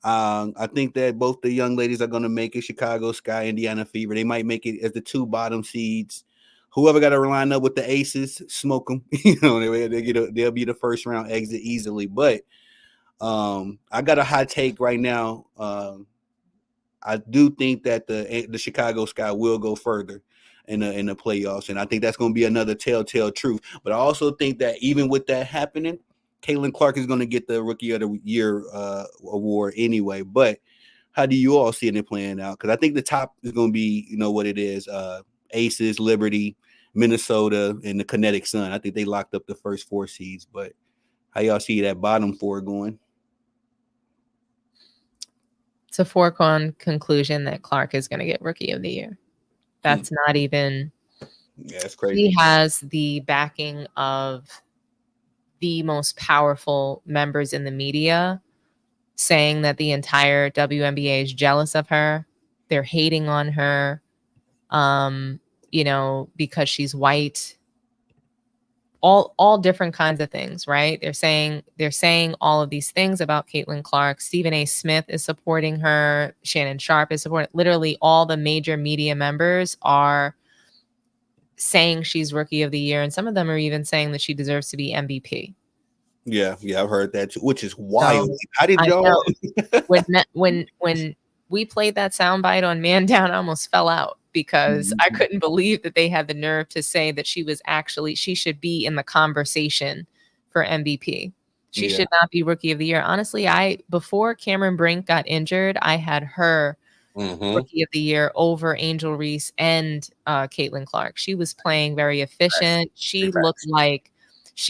I think that both the young ladies are going to make it. Chicago Sky, Indiana Fever. They might make it as the 2 bottom seeds. Whoever got to line up with the Aces, smoke them. They'll be the first round exit easily. But I got a hot take right now. I do think that the Chicago Sky will go further in the playoffs, and I think that's going to be another telltale truth. But I also think that even with that happening, Caitlin Clark is going to get the Rookie of the Year award anyway. But how do you all see it playing out? Because I think the top is going to be, what it is: Aces, Liberty, Minnesota, and the Kinetic Sun. I think they locked up the first 4 seeds. But how y'all see that bottom 4 going? It's a foregone conclusion that Clark is going to get Rookie of the Year. That's not even. Yeah, it's crazy. He has the backing of the most powerful members in the media saying that the entire WNBA is jealous of her. They're hating on her, because she's white. All different kinds of things, right? They're saying all of these things about Caitlin Clark. Stephen A. Smith is supporting her. Shannon Sharp is supporting. Literally, all the major media members are saying she's Rookie of the Year, and some of them are even saying that she deserves to be MVP. Yeah, I've heard that too, which is wild. How did y'all? when we played that soundbite on Man Down, I almost fell out because I couldn't believe that they had the nerve to say that she should be in the conversation for MVP. She should not be Rookie of the Year. Honestly, before Cameron Brink got injured, I had her Rookie of the Year over Angel Reese and Caitlin Clark. She was playing very efficient. She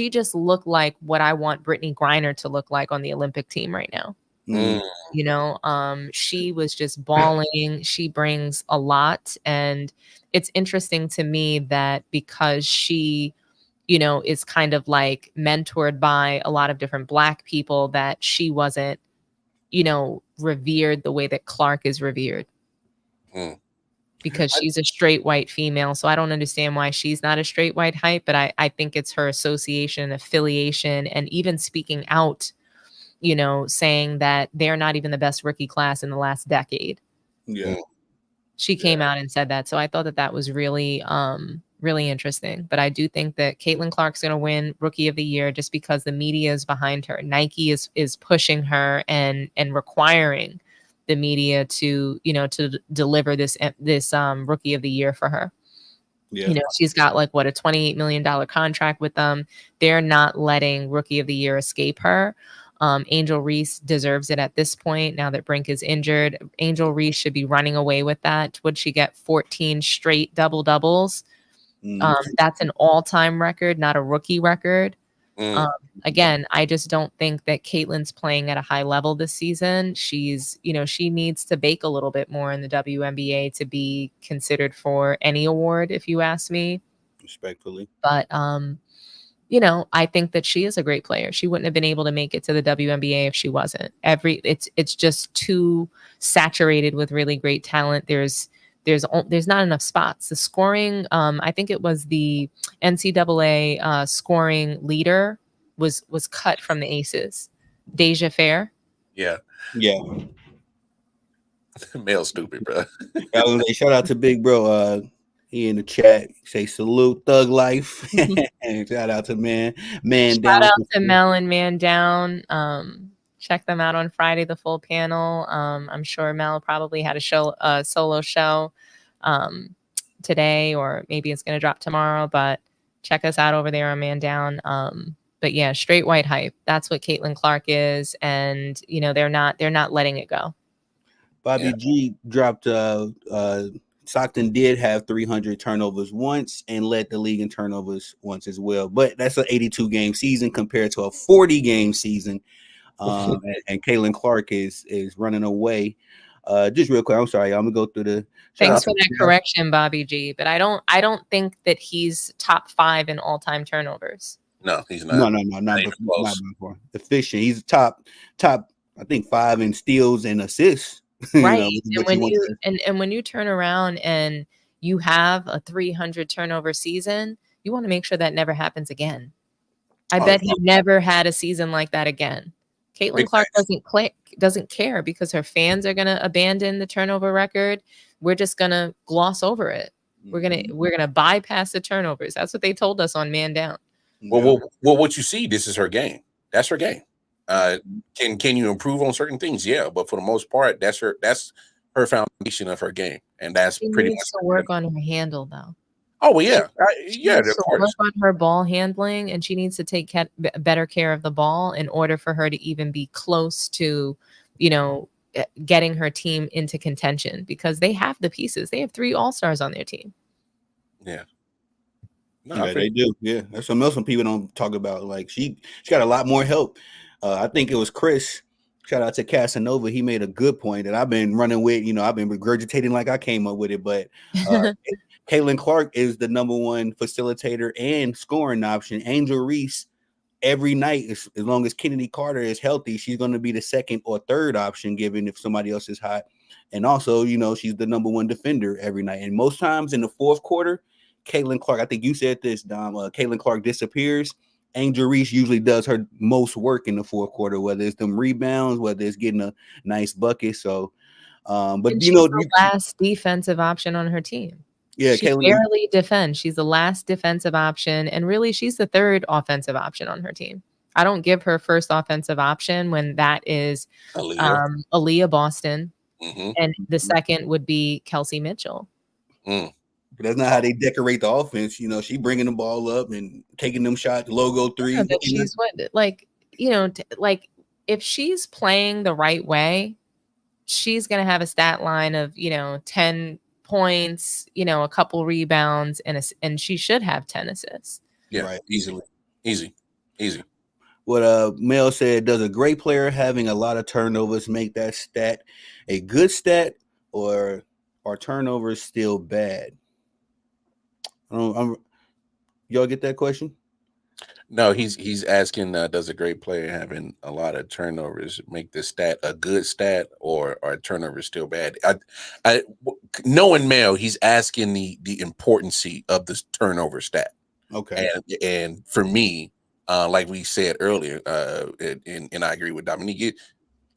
just looked like what I want Brittany Griner to look like on the Olympic team right now. She was just balling. She brings a lot. And it's interesting to me that because she, is kind of like mentored by a lot of different Black people, that she wasn't, revered the way that Clark is revered. Because she's a straight white female. So I don't understand why she's not a straight white hype, but I think it's her association, affiliation, and even speaking out, saying that they're not even the best rookie class in the last decade. Yeah. She came out and said that. So I thought that was really, really interesting. But I do think that Caitlin Clark's going to win Rookie of the Year just because the media is behind her. Nike is pushing her and requiring the media to deliver this Rookie of the Year for her. Yeah. She's got a $28 million contract with them. They're not letting Rookie of the Year escape her. Angel Reese deserves it at this point. Now that Brink is injured, Angel Reese should be running away with that. Would she get 14 straight doubles? That's an all-time record, not a rookie record. Again, I just don't think that Caitlin's playing at a high level this season. She's, she needs to bake a little bit more in the WNBA to be considered for any award, if you ask me. Respectfully. But, I think that she is a great player. She wouldn't have been able to make it to the WNBA if she wasn't. It's just too saturated with really great talent. There's not enough spots. The scoring, I think it was the NCAA scoring leader was cut from the Aces. Deja Fair. Yeah. Male stupid, bro. I was like, shout out to Big Bro. He in the chat. Say salute, Thug Life. And shout out to Man Down. Shout out to Mel and Man Down. Check them out on Friday, the full panel. I'm sure Mel probably had a solo show today, or maybe it's going to drop tomorrow, but check us out over there on Man Down. But yeah, straight white hype. That's what Caitlin Clark is. And, they're not letting it go. Bobby G dropped, Stockton did have 300 turnovers once and led the league in turnovers once as well. But that's an 82-game season compared to a 40-game season. And Caitlin Clark is running away. Just real quick, I'm sorry, I'm gonna go through the. Thanks for that correction, Bobby G. But I don't think that he's top 5 in all-time turnovers. No, he's not. No, not before. Efficient. He's top. I think 5 in steals and assists. Right. And when you turn around and you have a 300 turnover season, you want to make sure that never happens again. I bet he never had a season like that again. Caitlin Clark doesn't care because her fans are going to abandon the turnover record. We're just going to gloss over it. We're going to bypass the turnovers. That's what they told us on Man Down. Well, what you see, this is her game. That's her game. Can you improve on certain things? Yeah, but for the most part, that's her foundation of her game, and that's she pretty needs much to work on her handle, though. Oh well, yeah, She yeah. needs Of to course. work on her ball handling, and she needs to take better care of the ball in order for her to even be close to, getting her team into contention, because they have the pieces. They have 3 all-stars on their team. Yeah. No, yeah, they do. Yeah, that's something else some people don't talk about. Like she got a lot more help. I think it was Chris. Shout out to Casanova. He made a good point that I've been running with. I've been regurgitating like I came up with it. But Caitlin Clark is the number 1 facilitator and scoring option. Angel Reese, every night, as long as Kennedy Carter is healthy, she's going to be the 2nd or 3rd option, given if somebody else is hot. And also, she's the number 1 defender every night. And most times in the 4th quarter, Caitlin Clark, I think you said this, Dom, Caitlin Clark disappears. Angel Reese usually does her most work in the 4th quarter, whether it's them rebounds, whether it's getting a nice bucket. So, but she's the last defensive option on her team. Yeah, she barely defends. She's the last defensive option, and really, she's the 3rd offensive option on her team. I don't give her first offensive option when that is Aaliyah Boston, and the 2nd would be Kelsey Mitchell. But that's not how they decorate the offense. She bringing the ball up and taking them shots, logo 3. Yeah, but she's if she's playing the right way, she's going to have a stat line of, 10 points, a couple rebounds, and she should have 10 assists. Yeah, right. Easy. What Mel said, does a great player having a lot of turnovers make that stat a good stat, or are turnovers still bad? Y'all get that question? No, he's asking, does a great player having a lot of turnovers make the stat a good stat, or are turnovers still bad? Knowing Mel, he's asking the importance of the turnover stat. Okay. And for me, like we said earlier, and I agree with Dominique,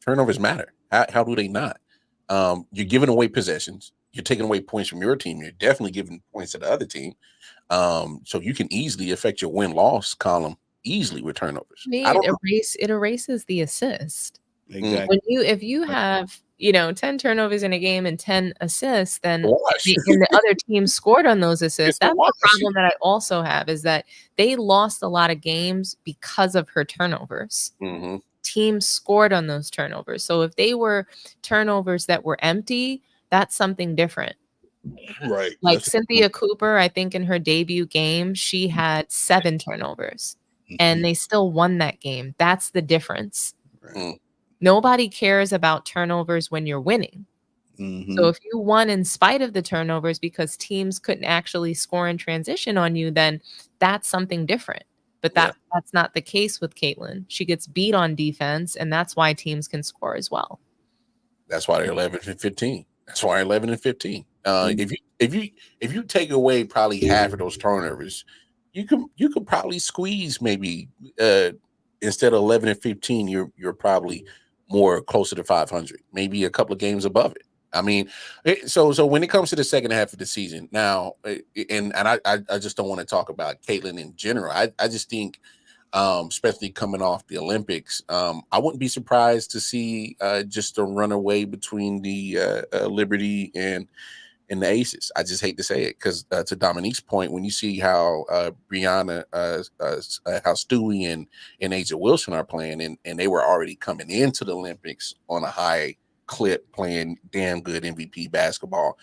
turnovers matter. How do they not? You're giving away possessions. You're taking away points from your team. You're definitely giving points to the other team. So you can easily affect your win-loss column easily with turnovers. It erases the assist. Exactly. If you have 10 turnovers in a game and 10 assists, then the other team scored on those assists. That's the problem that I also have, is that they lost a lot of games because of her turnovers. Teams scored on those turnovers. So if they were turnovers that were empty, that's something different. Right. Like Cynthia Cooper, I think in her debut game, she had 7 turnovers and they still won that game. That's the difference. Right. Nobody cares about turnovers when you're winning. So if you won in spite of the turnovers because teams couldn't actually score in transition on you, then that's something different. But that's not the case with Caitlin. She gets beat on defense, and that's why teams can score as well. That's why they're 11 and 15. That's why 11 and 15. If you take away probably half of those turnovers, you could probably squeeze maybe instead of 11 and 15, you're probably more closer to 500, maybe a couple of games above it. I mean, so when it comes to the second half of the season now, and I just don't want to talk about Caitlin in general. I just think, especially coming off the Olympics, I wouldn't be surprised to see just a runaway between the Liberty and the Aces. I just hate to say it, because to Dominique's point, when you see how Brianna, how Stewie and Aja Wilson are playing, and they were already coming into the Olympics on a high clip, playing damn good MVP basketball,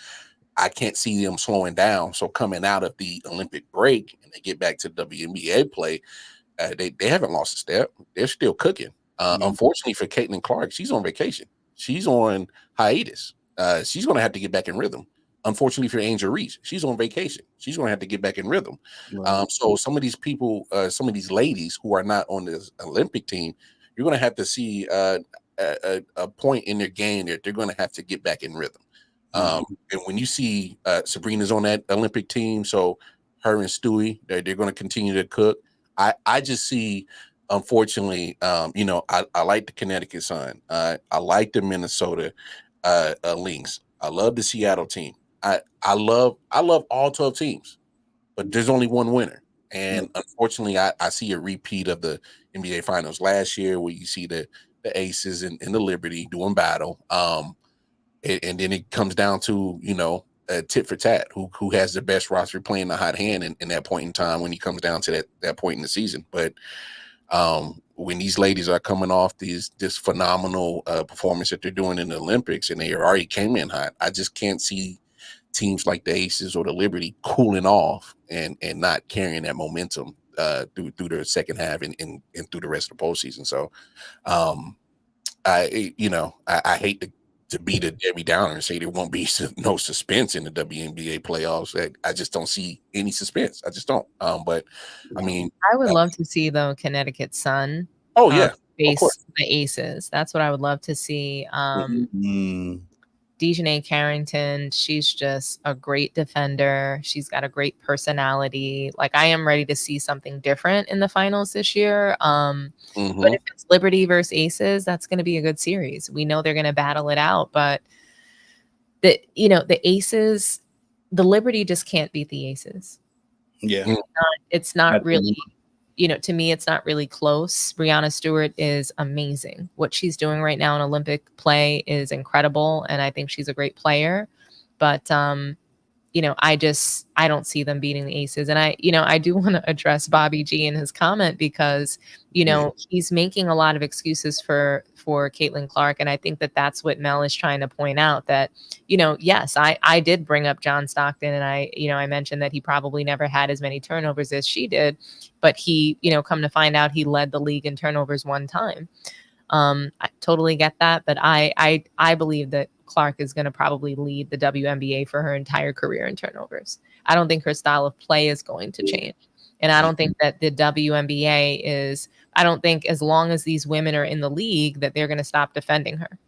I can't see them slowing down. So coming out of the Olympic break and they get back to WNBA play, they haven't lost a step. They're still cooking. Unfortunately for Caitlin Clark, she's on vacation. She's on hiatus. She's going to have to get back in rhythm. Unfortunately for Angel Reese, she's on vacation. She's going to have to get back in rhythm. Right. So some of these people, some of these ladies who are not on this Olympic team, you're going to have to see a point in their game that they're going to have to get back in rhythm. And when you see Sabrina's on that Olympic team, so her and Stewie, they're going to continue to cook. I just see, unfortunately, I like the Connecticut Sun. I like the Minnesota Lynx. I love the Seattle team. I love all 12 teams, but there's only one winner. And unfortunately, I see a repeat of the NBA Finals last year, where you see the Aces and the Liberty doing battle. And then it comes down to, tit for tat, who has the best roster playing the hot hand in that point in time when he comes down to that point in the season. But when these ladies are coming off this phenomenal performance that they're doing in the Olympics, and they already came in hot, I just can't see teams like the Aces or the Liberty cooling off and not carrying that momentum through the second half and through the rest of the postseason. So I hate to be the Debbie Downer and say there won't be no suspense in the WNBA playoffs. I just don't see any suspense. I just don't. But I mean, I would love to see the Connecticut Sun. Oh yeah, face the Aces. That's what I would love to see. Dejanay Carrington, she's just a great defender. She's got a great personality. Like, I am ready to see something different in the finals this year. But if it's Liberty versus Aces, that's going to be a good series. We know they're going to battle it out, but the Aces, the Liberty just can't beat the Aces. Yeah. It's not really, to me, it's not really close. Breanna Stewart is amazing. What she's doing right now in Olympic play is incredible, and I think she's a great player. But I don't see them beating the Aces. And I do want to address Bobby G in his comment, because he's making a lot of excuses for Caitlin Clark, and I think that that's what Mel is trying to point out, that yes, I did bring up John Stockton, and I mentioned that he probably never had as many turnovers as she did, but he come to find out he led the league in turnovers one time. I totally get that, but I believe that Clark is going to probably lead the WNBA for her entire career in turnovers. I don't think her style of play is going to change. And I don't think that the WNBA is, I don't think as long as these women are in the league that they're going to stop defending her.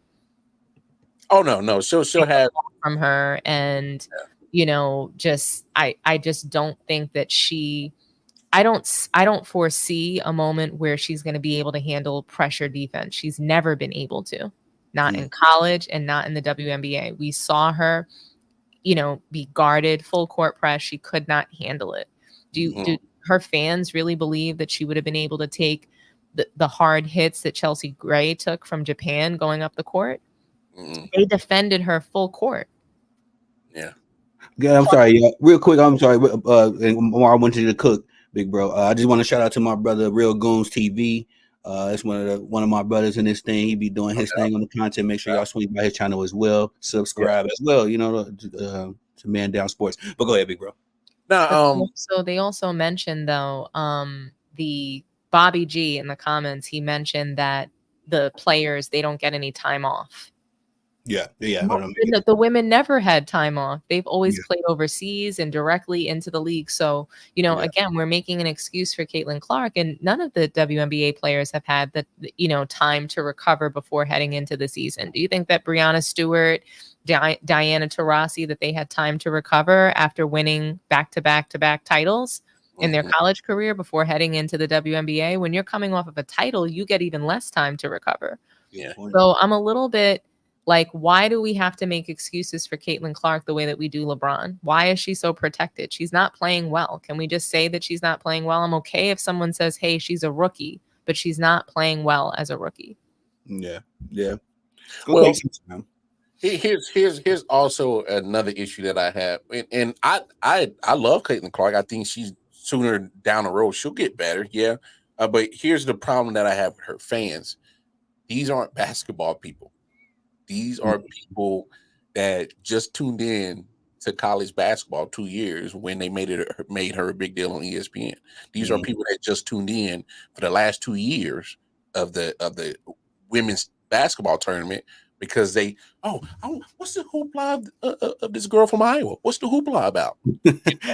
Oh, no. She'll have from her. And, I just don't think that I don't foresee a moment where she's going to be able to handle pressure defense. She's never been able to. Not in college and not in the WNBA. We saw her, be guarded, full court press. She could not handle it. Do her fans really believe that she would have been able to take the hard hits that Chelsea Gray took from Japan going up the court? They defended her full court. Yeah. I'm sorry. Real quick, I'm sorry. And I wanted you to cook, big bro. I just want to shout out to my brother, Real Goons TV. It's one of my brothers in this thing. He be doing his thing on the content. Make sure y'all swing by his channel as well. Subscribe as well. To Man Down Sports. But go ahead, big bro. Now, so they also mentioned though, the Bobby G in the comments. He mentioned that the players, they don't get any time off. Yeah. The women never had time off. They've always played overseas and directly into the league. So, again, we're making an excuse for Caitlin Clark, and none of the WNBA players have had the, time to recover before heading into the season. Do you think that Breanna Stewart, Diana Taurasi, that they had time to recover after winning back-to-back titles in their college career before heading into the WNBA? When you're coming off of a title, you get even less time to recover. Yeah. So I'm a little bit like, why do we have to make excuses for Caitlin Clark the way that we do LeBron? Why is she so protected? She's not playing well. Can we just say that she's not playing well? I'm okay if someone says, hey, she's a rookie, but she's not playing well as a rookie. Yeah. Well, here's also another issue that I have, and I love Caitlin Clark. I think she's sooner down the road she'll get better. Yeah, but here's the problem that I have with her fans. These aren't basketball people. These are people that just tuned in to college basketball 2 years when they made her a big deal on ESPN. These are people that just tuned in for the last 2 years of the women's basketball tournament because what's the hoopla of this girl from Iowa? What's the hoopla about?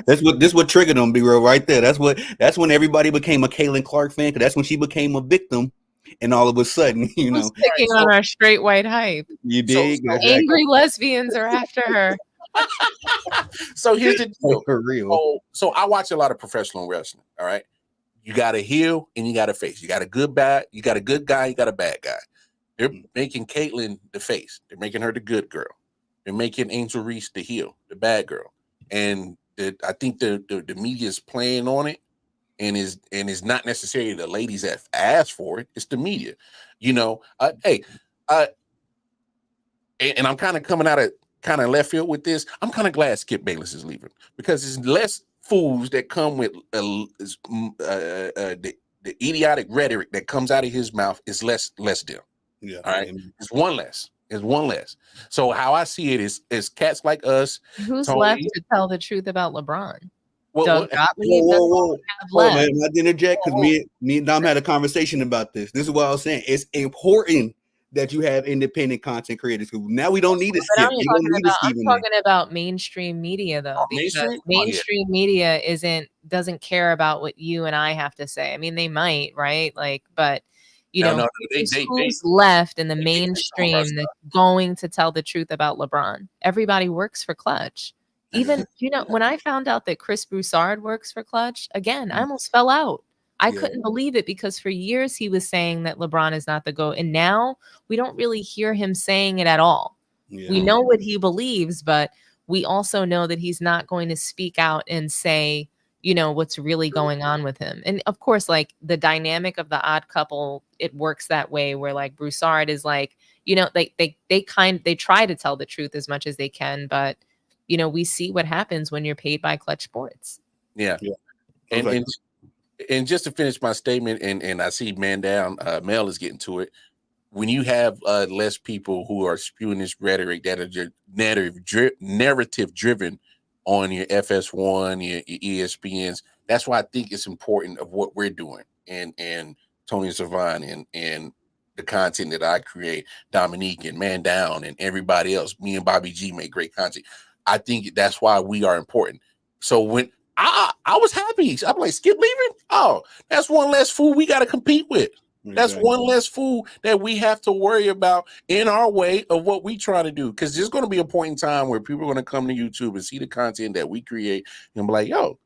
This what triggered them, big bro, right there. That's when everybody became a Caitlin Clark fan, because that's when she became a victim and all of a sudden, you Who's know, picking on our straight white hype? you dig. Angry lesbians are after her. So here's the deal. For real. So I watch a lot of professional wrestling. All right. You got a heel and you got a face. You got a good guy, you got a bad guy. They're making Caitlyn the face. They're making her the good girl. They're making Angel Reese the heel, the bad girl. And I think the media is playing on it, and is not necessarily the ladies that asked for it. It's the media, you know. And I'm kind of coming out of kind of left field with this. I'm kind of glad Skip Bayless is leaving, because there's less fools that come with the idiotic rhetoric that comes out of his mouth is less them. Yeah. All right. It's one less. So how I see it is cats like us. Who's Tony, left to tell the truth about LeBron? Whoa, man, I didn't interject because me and Dom had a conversation about this. This is what I was saying. It's important that you have independent content creators. Now we don't need a Skip. I'm talking about mainstream media, though, because mainstream media doesn't care about what you and I have to say. I mean, they might, right? Like, but you know, who's left in the mainstream that's going to tell the truth about LeBron? Everybody works for Clutch. Even, you know, when I found out that Chris Broussard works for Clutch, again, I almost fell out. I couldn't believe it, because for years he was saying that LeBron is not the GOAT. And now we don't really hear him saying it at all. Yeah. We know what he believes, but we also know that he's not going to speak out and say, you know, what's really going on with him. And of course, like the dynamic of the Odd Couple, it works that way, where like Broussard is like, you know, they try to tell the truth as much as they can, but you know, we see what happens when you're paid by Clutch Sports. Yeah. And just to finish my statement, and I see Mel is getting to it. When you have less people who are spewing this rhetoric that are narrative driven on your FS1, your ESPNs, that's why I think it's important of what we're doing, and Tony Savant and the content that I create, Dominique and Man Down and everybody else. Me and Bobby G make great content. I think that's why we are important. So when I was happy, I'm like, Skip leaving? Oh, that's one less fool we got to compete with. That's one less fool that we have to worry about in our way of what we try to do. Because there's going to be a point in time where people are going to come to YouTube and see the content that we create and be like, yo,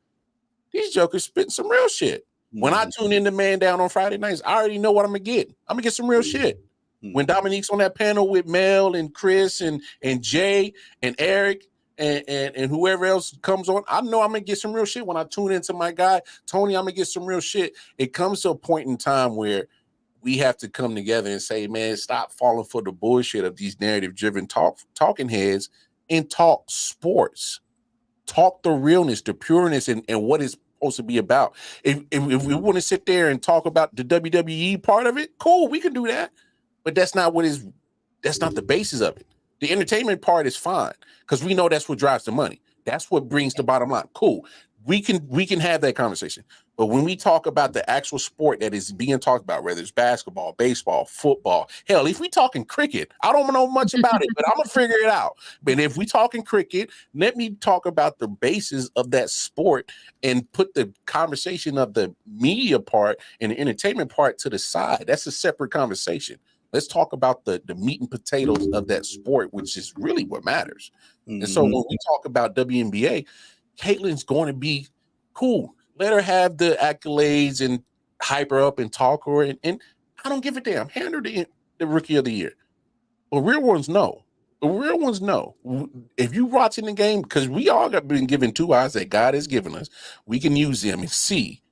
these jokers spitting some real shit. When I tune in to Man Down on Friday nights, I already know what I'm going to get. I'm going to get some real shit. When Dominique's on that panel with Mel and Chris and Jay and Eric and whoever else comes on, I know I'm going to get some real shit. When I tune into my guy, Tony, I'm going to get some real shit. It comes to a point in time where we have to come together and say, man, stop falling for the bullshit of these narrative-driven talking heads and talk sports. Talk the realness, the pureness, and what it's supposed to be about. If we want to sit there and talk about the WWE part of it, cool, we can do that. But that's not the basis of it. The entertainment part is fine, because we know that's what drives the money. That's what brings the bottom line. Cool. We can have that conversation. But when we talk about the actual sport that is being talked about, whether it's basketball, baseball, football, hell, if we talking cricket, I don't know much about it, but I'm gonna figure it out. But if we talking cricket, let me talk about the basis of that sport and put the conversation of the media part and the entertainment part to the side. That's a separate conversation. Let's talk about the meat and potatoes of that sport, which is really what matters. And so when we talk about WNBA, Caitlyn's going to be cool. Let her have the accolades and hype her up and talk her. And I don't give a damn. Hand her the Rookie of the Year. But real ones know. The real ones know. If you watching the game, because we all got been given 2 eyes that God has given us, we can use them and see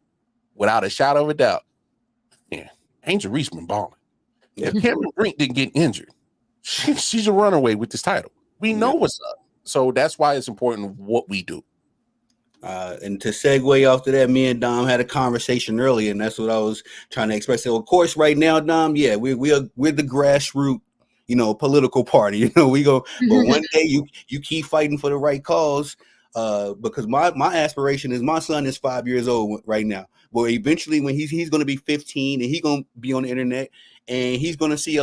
without a shadow of a doubt. Yeah, Angel Reese been balling. If Cameron Brink didn't get injured, she's a runaway with this title. We know what's up. So that's why it's important what we do. And to segue off to that, me and Dom had a conversation earlier, and that's what I was trying to express. So, of course, right now, Dom, yeah, we're the grassroots, political party. We go, but one day you keep fighting for the right cause. Because my aspiration is, my son is 5 years old right now. But eventually, when he's going to be 15 and he's going to be on the internet, and he's going to see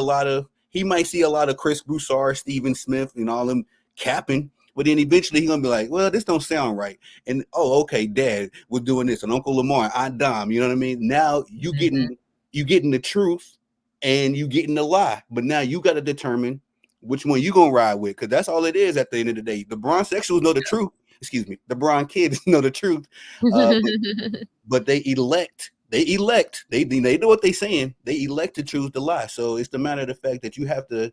he might see a lot of Chris Broussard, Stephen Smith, and all them capping. But then eventually he's gonna be like, well, this don't sound right. And okay, Dad was doing this, and Uncle Lamar, Aunt Dom, you know what I mean? Now you getting the truth and you getting the lie. But now you got to determine which one you gonna ride with, because that's all it is at the end of the day. The bronsexuals know the truth. Excuse me, the bron kids know the truth, but they elect. They know what they're saying. They elect to choose the lie. So it's the matter of the fact that you have to.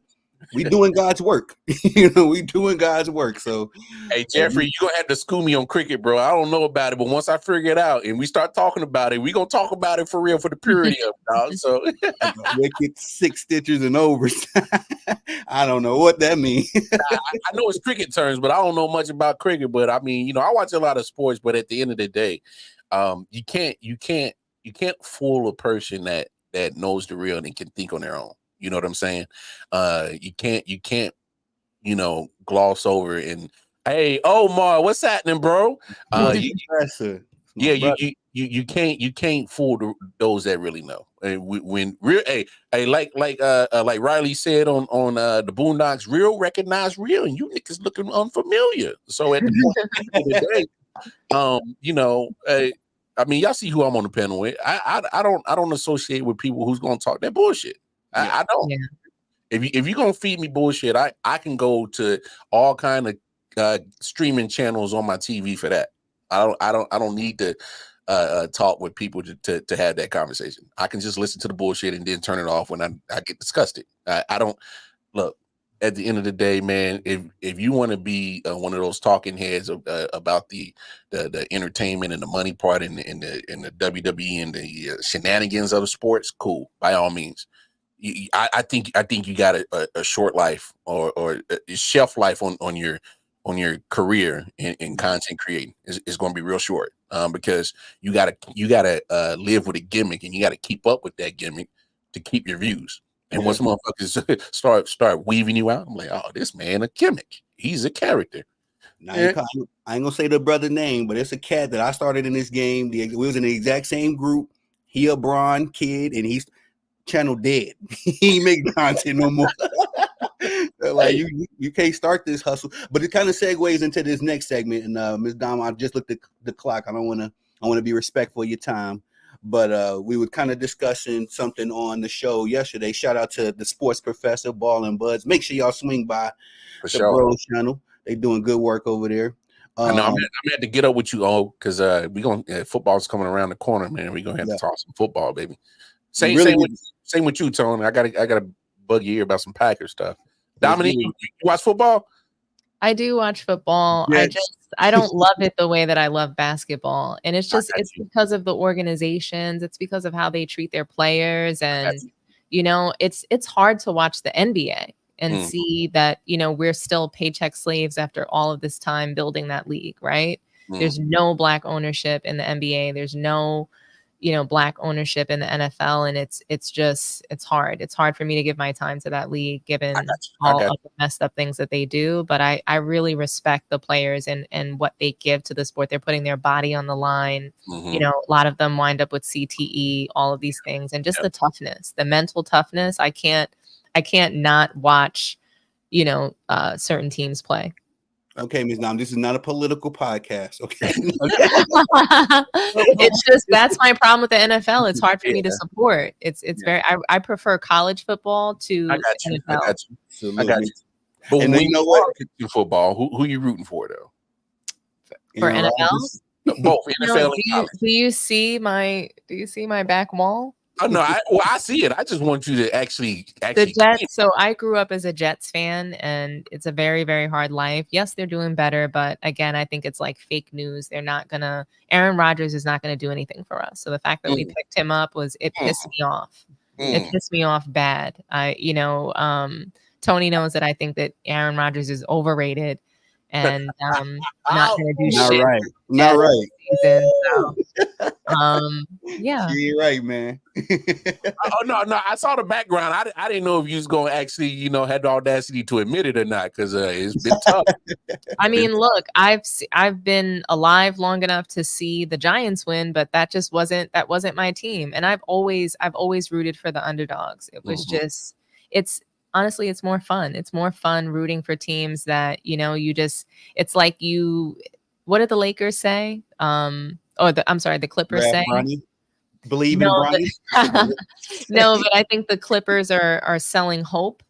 We doing God's work. We doing God's work. So, hey Jeffrey, you gonna have to school me on cricket, bro. I don't know about it, but once I figure it out and we start talking about it, we gonna talk about it for real, for the purity of it, dog. So wicked 6 stitches and overs. I don't know what that means. I know it's cricket terms, but I don't know much about cricket. But I mean, I watch a lot of sports, but at the end of the day, you can't fool a person that knows the real and can think on their own. You know what I'm saying? You can't, gloss over and, hey, Omar, what's happening, bro? You can't fool those that really know. And when real, like Riley said on the Boondocks, real recognize real, and you niggas looking unfamiliar. So at the point of the day, I mean, y'all see who I'm on the panel with. I don't associate with people who's gonna talk that bullshit. I don't. Yeah. If you're gonna feed me bullshit, I can go to all kind of streaming channels on my TV for that. I don't need to talk with people to have that conversation. I can just listen to the bullshit and then turn it off when I get disgusted. I don't look. At the end of the day, man, if you want to be one of those talking heads about the entertainment and the money part and the WWE and the shenanigans of the sports, cool, by all means. I think you got a short life or a shelf life on your career in content creating. It's going to be real short because you gotta live with a gimmick and you got to keep up with that gimmick to keep your views. And once motherfuckers start weaving you out, I'm like, oh, this man a gimmick. He's a character. Now, I ain't gonna say the brother name, but it's a cat that I started in this game. We was in the exact same group. He a Bron kid, and he's channel dead. He ain't making content no more. Like you can't start this hustle. But it kind of segues into this next segment. And Ms. Dom, I just looked at the clock. I want to be respectful of your time. But we were kind of discussing something on the show yesterday. Shout out to the Sports Professor, Ball and Buds. Make sure y'all swing by Bro channel. They doing good work over there. I know I'm gonna have to get up with you all because football's coming around the corner, man. We're gonna have to talk some football, baby. Same with you, Tony. I gotta bug your ear about some Packers stuff. Dominique, you watch football? I do watch football. Yes. I don't love it the way that I love basketball. And it's because of the organizations. It's because of how they treat their players. And, it's hard to watch the NBA and see that, we're still paycheck slaves after all of this time building that league, right? There's no Black ownership in the NBA. There's no, Black ownership in the NFL. And it's hard. It's hard for me to give my time to that league, given all of the messed up things that they do. But I really respect the players and what they give to the sport. They're putting their body on the line. A lot of them wind up with CTE, all of these things, and just the toughness, the mental toughness. I can't not watch, certain teams play. Okay, Ms. Nam, this is not a political podcast. Okay. It's just that's my problem with the NFL. It's hard for me to support. It's very I prefer college football to NFL. I got you. But when you know what? Football, who you rooting for though? For NFL? Both NFL and do you see my back wall? Oh, no, I see it. I just want you to actually the Jets. So I grew up as a Jets fan, and it's a very, very hard life. Yes, they're doing better, but again, I think it's like fake news. Aaron Rodgers is not gonna do anything for us. So the fact that we picked him up it pissed me off. It pissed me off bad. Tony knows that I think that Aaron Rodgers is overrated and not gonna do shit. Not right. Season, so, yeah. You're right, man. No, I saw the background. I didn't know if you was gonna actually, had the audacity to admit it or not, because it's been tough. I mean, look, I've been alive long enough to see the Giants win, but that wasn't my team, and I've always rooted for the underdogs. It was just honestly, it's more fun. It's more fun rooting for teams that, it's like what did the Lakers say? The Clippers say? believe in No, Bronny. no, but I think the Clippers are selling hope,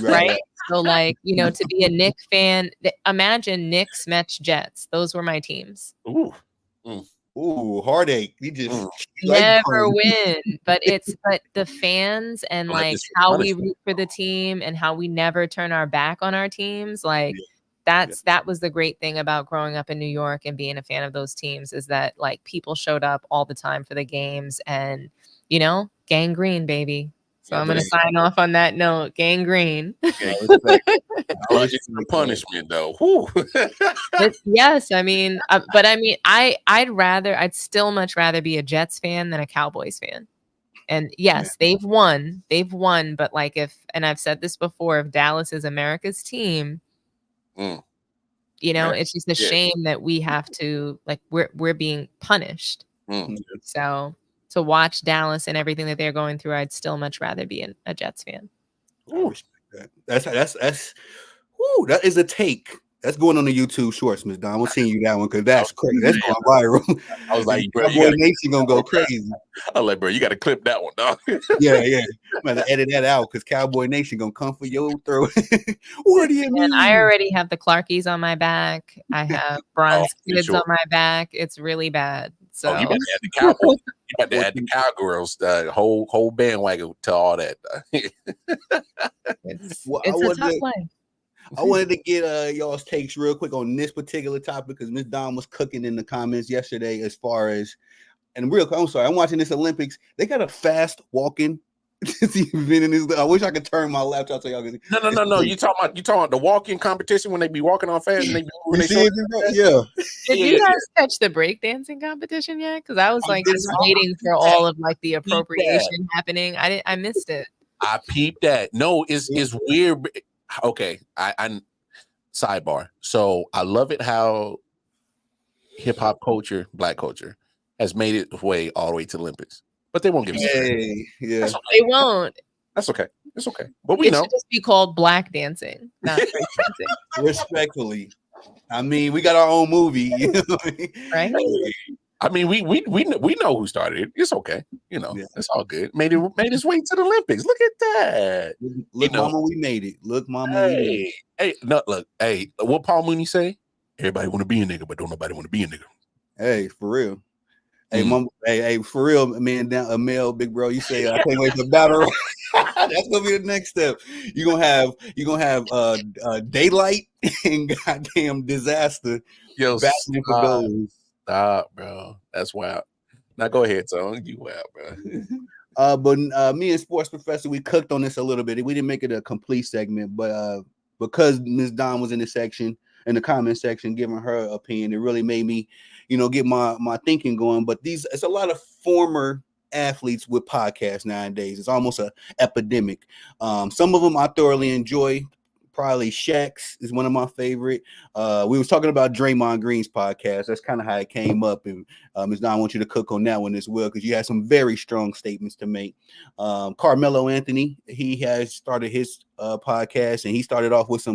right? So, like, to be a Knicks fan, imagine Knicks, Mets, Jets. Those were my teams. Ooh. Ooh, heartache. You just never win. But the fans and like how we root for the team and how we never turn our back on our teams, like that was the great thing about growing up in New York and being a fan of those teams, is that like people showed up all the time for the games, and gang green, baby. So I'm going to sign off on that note. Gang green. Punishment, though. Yes, I mean, but I mean, I'd still much rather be a Jets fan than a Cowboys fan. And yes, they've won, but like and I've said this before, if Dallas is America's team, it's just a shame that we have to, like, we're being punished. So to watch Dallas and everything that they're going through, I'd still much rather be a Jets fan. I respect that. That is a take. That's going on the YouTube Shorts, Ms. Don. We'll send you that one because that's crazy. That's going viral. I was like, bro, Cowboy Nation gonna go crazy. I was like, bro, you got to clip that one, dog. yeah. I'm gonna edit that out because Cowboy Nation gonna come for your throat. What do you mean? And I already have the Clarkies on my back. I have Bronze Kids on my back. It's really bad. So you about to add the Cowboys. You about to add the Cowgirls, the whole bandwagon to all that. It's a tough life. I wanted to get y'all's takes real quick on this particular topic because Miss Dawn was cooking in the comments yesterday as far as, and I'm sorry, I'm watching this Olympics. They got a fast walking event in this. I wish I could turn my laptop so y'all can see. No. You talking about the walking competition when they be walking on fast and they yeah. Did you guys catch the breakdancing competition yet? Because I was like just waiting for all of like the appropriation happening. I missed it. I peeped that. No, it's weird. Okay, I sidebar. So I love it how hip hop culture, black culture, has made its way all the way to the Olympics, but they won't give us. Okay. They won't. That's okay. It's okay. But we know should just be called black dancing, not breakdancing. Respectfully, I mean, we got our own movie, right? I mean, we know who started it. It's okay, It's all good. Made its way to the Olympics. Look at that. Look, mama, we made it. Look, mama, hey, we made it. Hey, no, look, hey, what Paul Mooney say? Everybody want to be a nigga, but don't nobody want to be a nigga. Hey, for real. Hey, mama, hey, for real, man, down a male big bro. You say I can't wait to battle. That's gonna be the next step. You're gonna have daylight and goddamn disaster. Yo, battling for goals. Stop, bro. That's wild. Now go ahead, Tone. You wild, bro. But me and Sports Professor, we cooked on this a little bit. We didn't make it a complete segment, but because Ms. Dawn was in the comment section, giving her opinion, it really made me, get my thinking going. But it's a lot of former athletes with podcasts nowadays. It's almost an epidemic. Some of them I thoroughly enjoy. Probably Shaq's is one of my favorite. We was talking about Draymond Green's podcast. That's kind of how it came up. And Ms. Don, I want you to cook on that one as well, because you had some very strong statements to make. Carmelo Anthony, he has started his podcast, and he started off with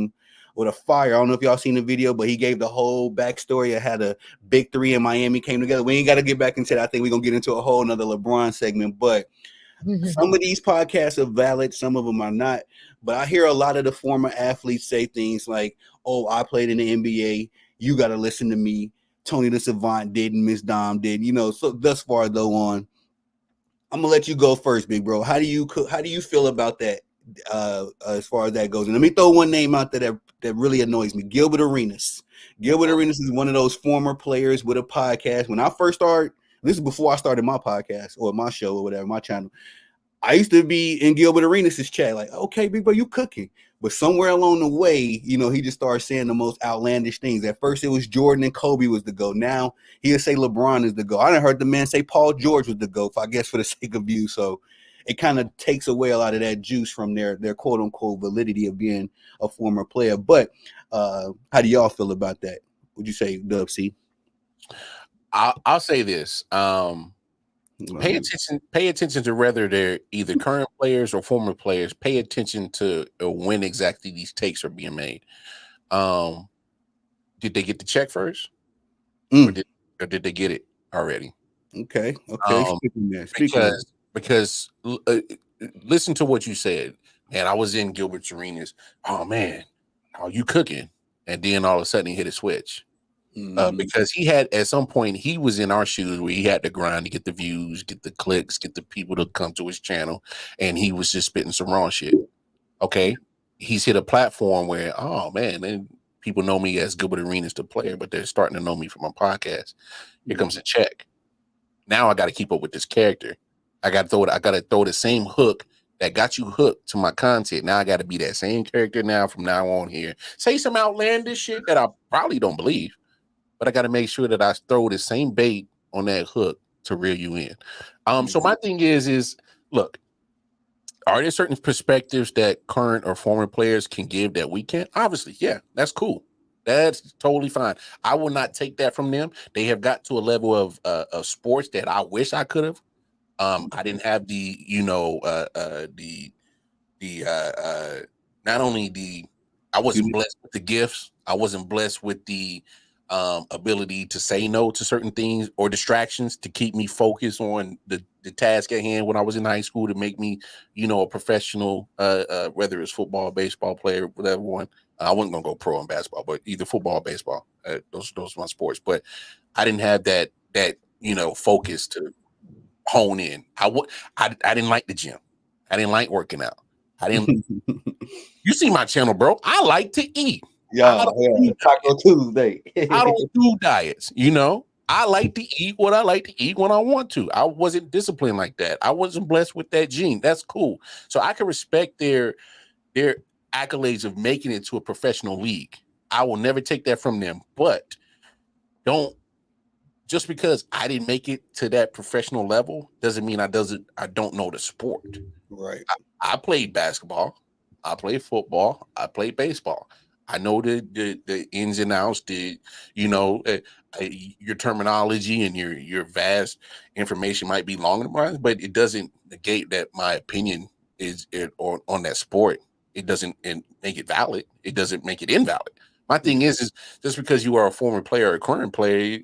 a fire. I don't know if y'all seen the video, but he gave the whole backstory. I had a big three in Miami came together. We ain't got to get back into that. I think we're going to get into a whole nother LeBron segment, but some of these podcasts are valid. Some of them are not. But I hear a lot of the former athletes say things like, oh, I played in the NBA. You got to listen to me. Tony the Savant didn't. Miss Dom did. So thus far, though, I'm going to let you go first, big bro. How do you feel about that as far as that goes? And let me throw one name out there that really annoys me. Gilbert Arenas. Gilbert Arenas is one of those former players with a podcast. When I first started, this is before I started my podcast or my show or whatever, my channel. I used to be in Gilbert Arenas' chat, like, okay, big bro, you cooking. But somewhere along the way, he just started saying the most outlandish things. At first, it was Jordan and Kobe was the GOAT. Now, he'll say LeBron is the GOAT. I done heard the man say Paul George was the GOAT, I guess, for the sake of view. So it kind of takes away a lot of that juice from their quote-unquote validity of being a former player. But how do y'all feel about that? Would you say, Dub C? I'll say this. Pay attention to whether they're either current players or former players. Pay attention to when exactly these takes are being made. Did they get the check first? Or did they get it already? Okay. Because listen to what you said, man. I was in Gilbert's Arenas. Oh man, how you cooking? And then all of a sudden he hit a switch. Because he had at some point he was in our shoes where he had to grind to get the views, get the clicks, get the people to come to his channel, and he was just spitting some wrong shit. Okay, he's hit a platform where, oh man, then people know me as Gilbert Arenas the player, but they're starting to know me from my podcast. Here comes a check. Now I got to keep up with this character. I got to throw the same hook that got you hooked to my content. Now I got to be that same character now from now on here. Say some outlandish shit that I probably don't believe, but I got to make sure that I throw the same bait on that hook to reel you in. So my thing is look, are there certain perspectives that current or former players can give that we can't? Obviously, yeah, that's cool. That's totally fine. I will not take that from them. They have got to a level of sports that I wish I could have. I didn't have the, not only the, I wasn't blessed with the gifts. I wasn't blessed with the ability to say no to certain things or distractions to keep me focused on the task at hand when I was in high school to make me, a professional, whether it's football, baseball player, whatever one. I wasn't gonna go pro in basketball, but either football or baseball. Those are my sports. But I didn't have that focus to hone in. I didn't like the gym. I didn't like working out. I didn't. You see my channel, bro. I like to eat. Yeah, Taco Tuesday. I don't do diets. I like to eat what I like to eat when I want to. I wasn't disciplined like that. I wasn't blessed with that gene. That's cool. So I can respect their accolades of making it to a professional league. I will never take that from them. But just because I didn't make it to that professional level doesn't mean I don't know the sport. Right. I played basketball. I played football. I played baseball. I know the ins and outs, your terminology and your vast information might be longer than mine, but it doesn't negate that my opinion is on that sport. It doesn't make it valid. It doesn't make it invalid. My thing is just because you are a former player or a current player,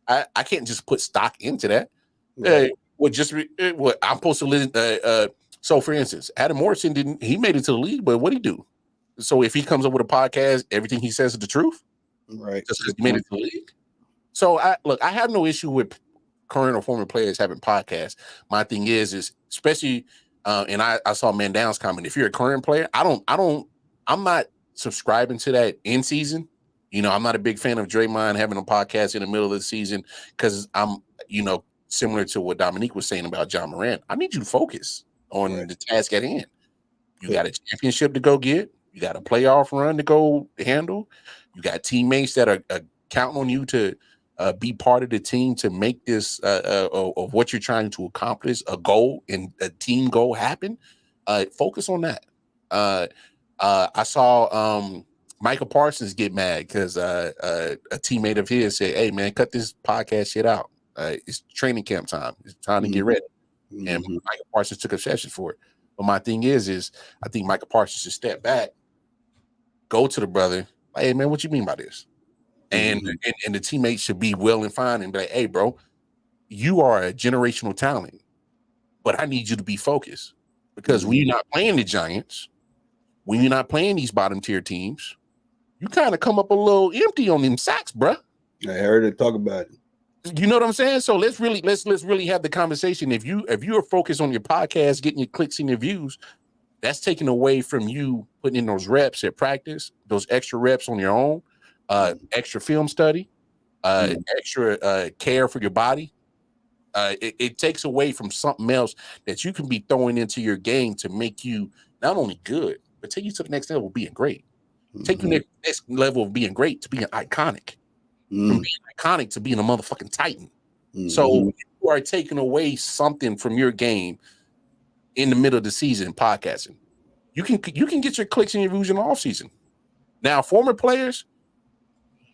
I can't just put stock into that. Right. I'm supposed to listen. So, for instance, Adam Morrison he made it to the league, but what'd he do? So if he comes up with a podcast, everything he says is the truth, right? Just because he made it to the league. So I have no issue with current or former players having podcasts. My thing is especially, and I saw Mandown's comment. If you're a current player, I'm not subscribing to that in season. I'm not a big fan of Draymond having a podcast in the middle of the season because I'm, similar to what Dominique was saying about John Morant. I need you to focus on the task at hand. You got a championship to go get. You got a playoff run to go handle. You got teammates that are counting on you to be part of the team to make this of what you're trying to accomplish, a goal and a team goal happen. Focus on that. I saw Michael Parsons get mad because a teammate of his said, "Hey man, cut this podcast shit out. It's training camp time. It's time to get ready." And Michael Parsons took exception for it. But my thing is I think Michael Parsons should step back, go to the brother, like, "Hey man, what you mean by this?" And the teammates should be well and fine and be like, "Hey bro, you are a generational talent, but I need you to be focused because when you're not playing the Giants, when you're not playing these bottom tier teams, you kind of come up a little empty on them sacks, bro." I heard it talk about it. You know what I'm saying? So let's really have the conversation. If you are focused on your podcast, getting your clicks and your views, that's taken away from you putting in those reps at practice, those extra reps on your own, extra film study, extra care for your body. It takes away from something else that you can be throwing into your game to make you not only good, but take you to the next level of being great. Take you to the next level of being great to being iconic. From being iconic to being a motherfucking titan. So you are taking away something from your game in the middle of the season podcasting. You can get your clicks and your views in the off season. Now, former players,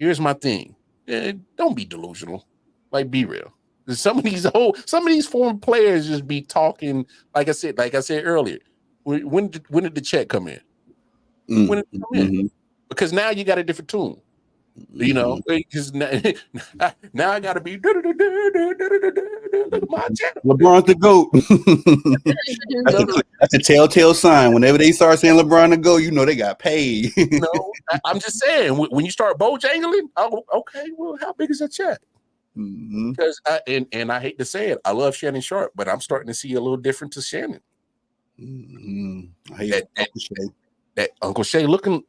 here's my thing. Don't be delusional. Like, be real. Some of these former players just be talking, like I said earlier. When did the check come in? When did it come in? Because now you got a different tune. You know, because now I gotta be look at my channel. LeBron's the GOAT. That's a telltale sign. Whenever they start saying LeBron the GOAT, you know they got paid. I'm just saying, when you start bojangling, oh, okay, well, how big is that check? Because and I hate to say it, I love Shannon Sharp, but I'm starting to see a little different to Shannon. I hate Uncle Shay. That Uncle Shay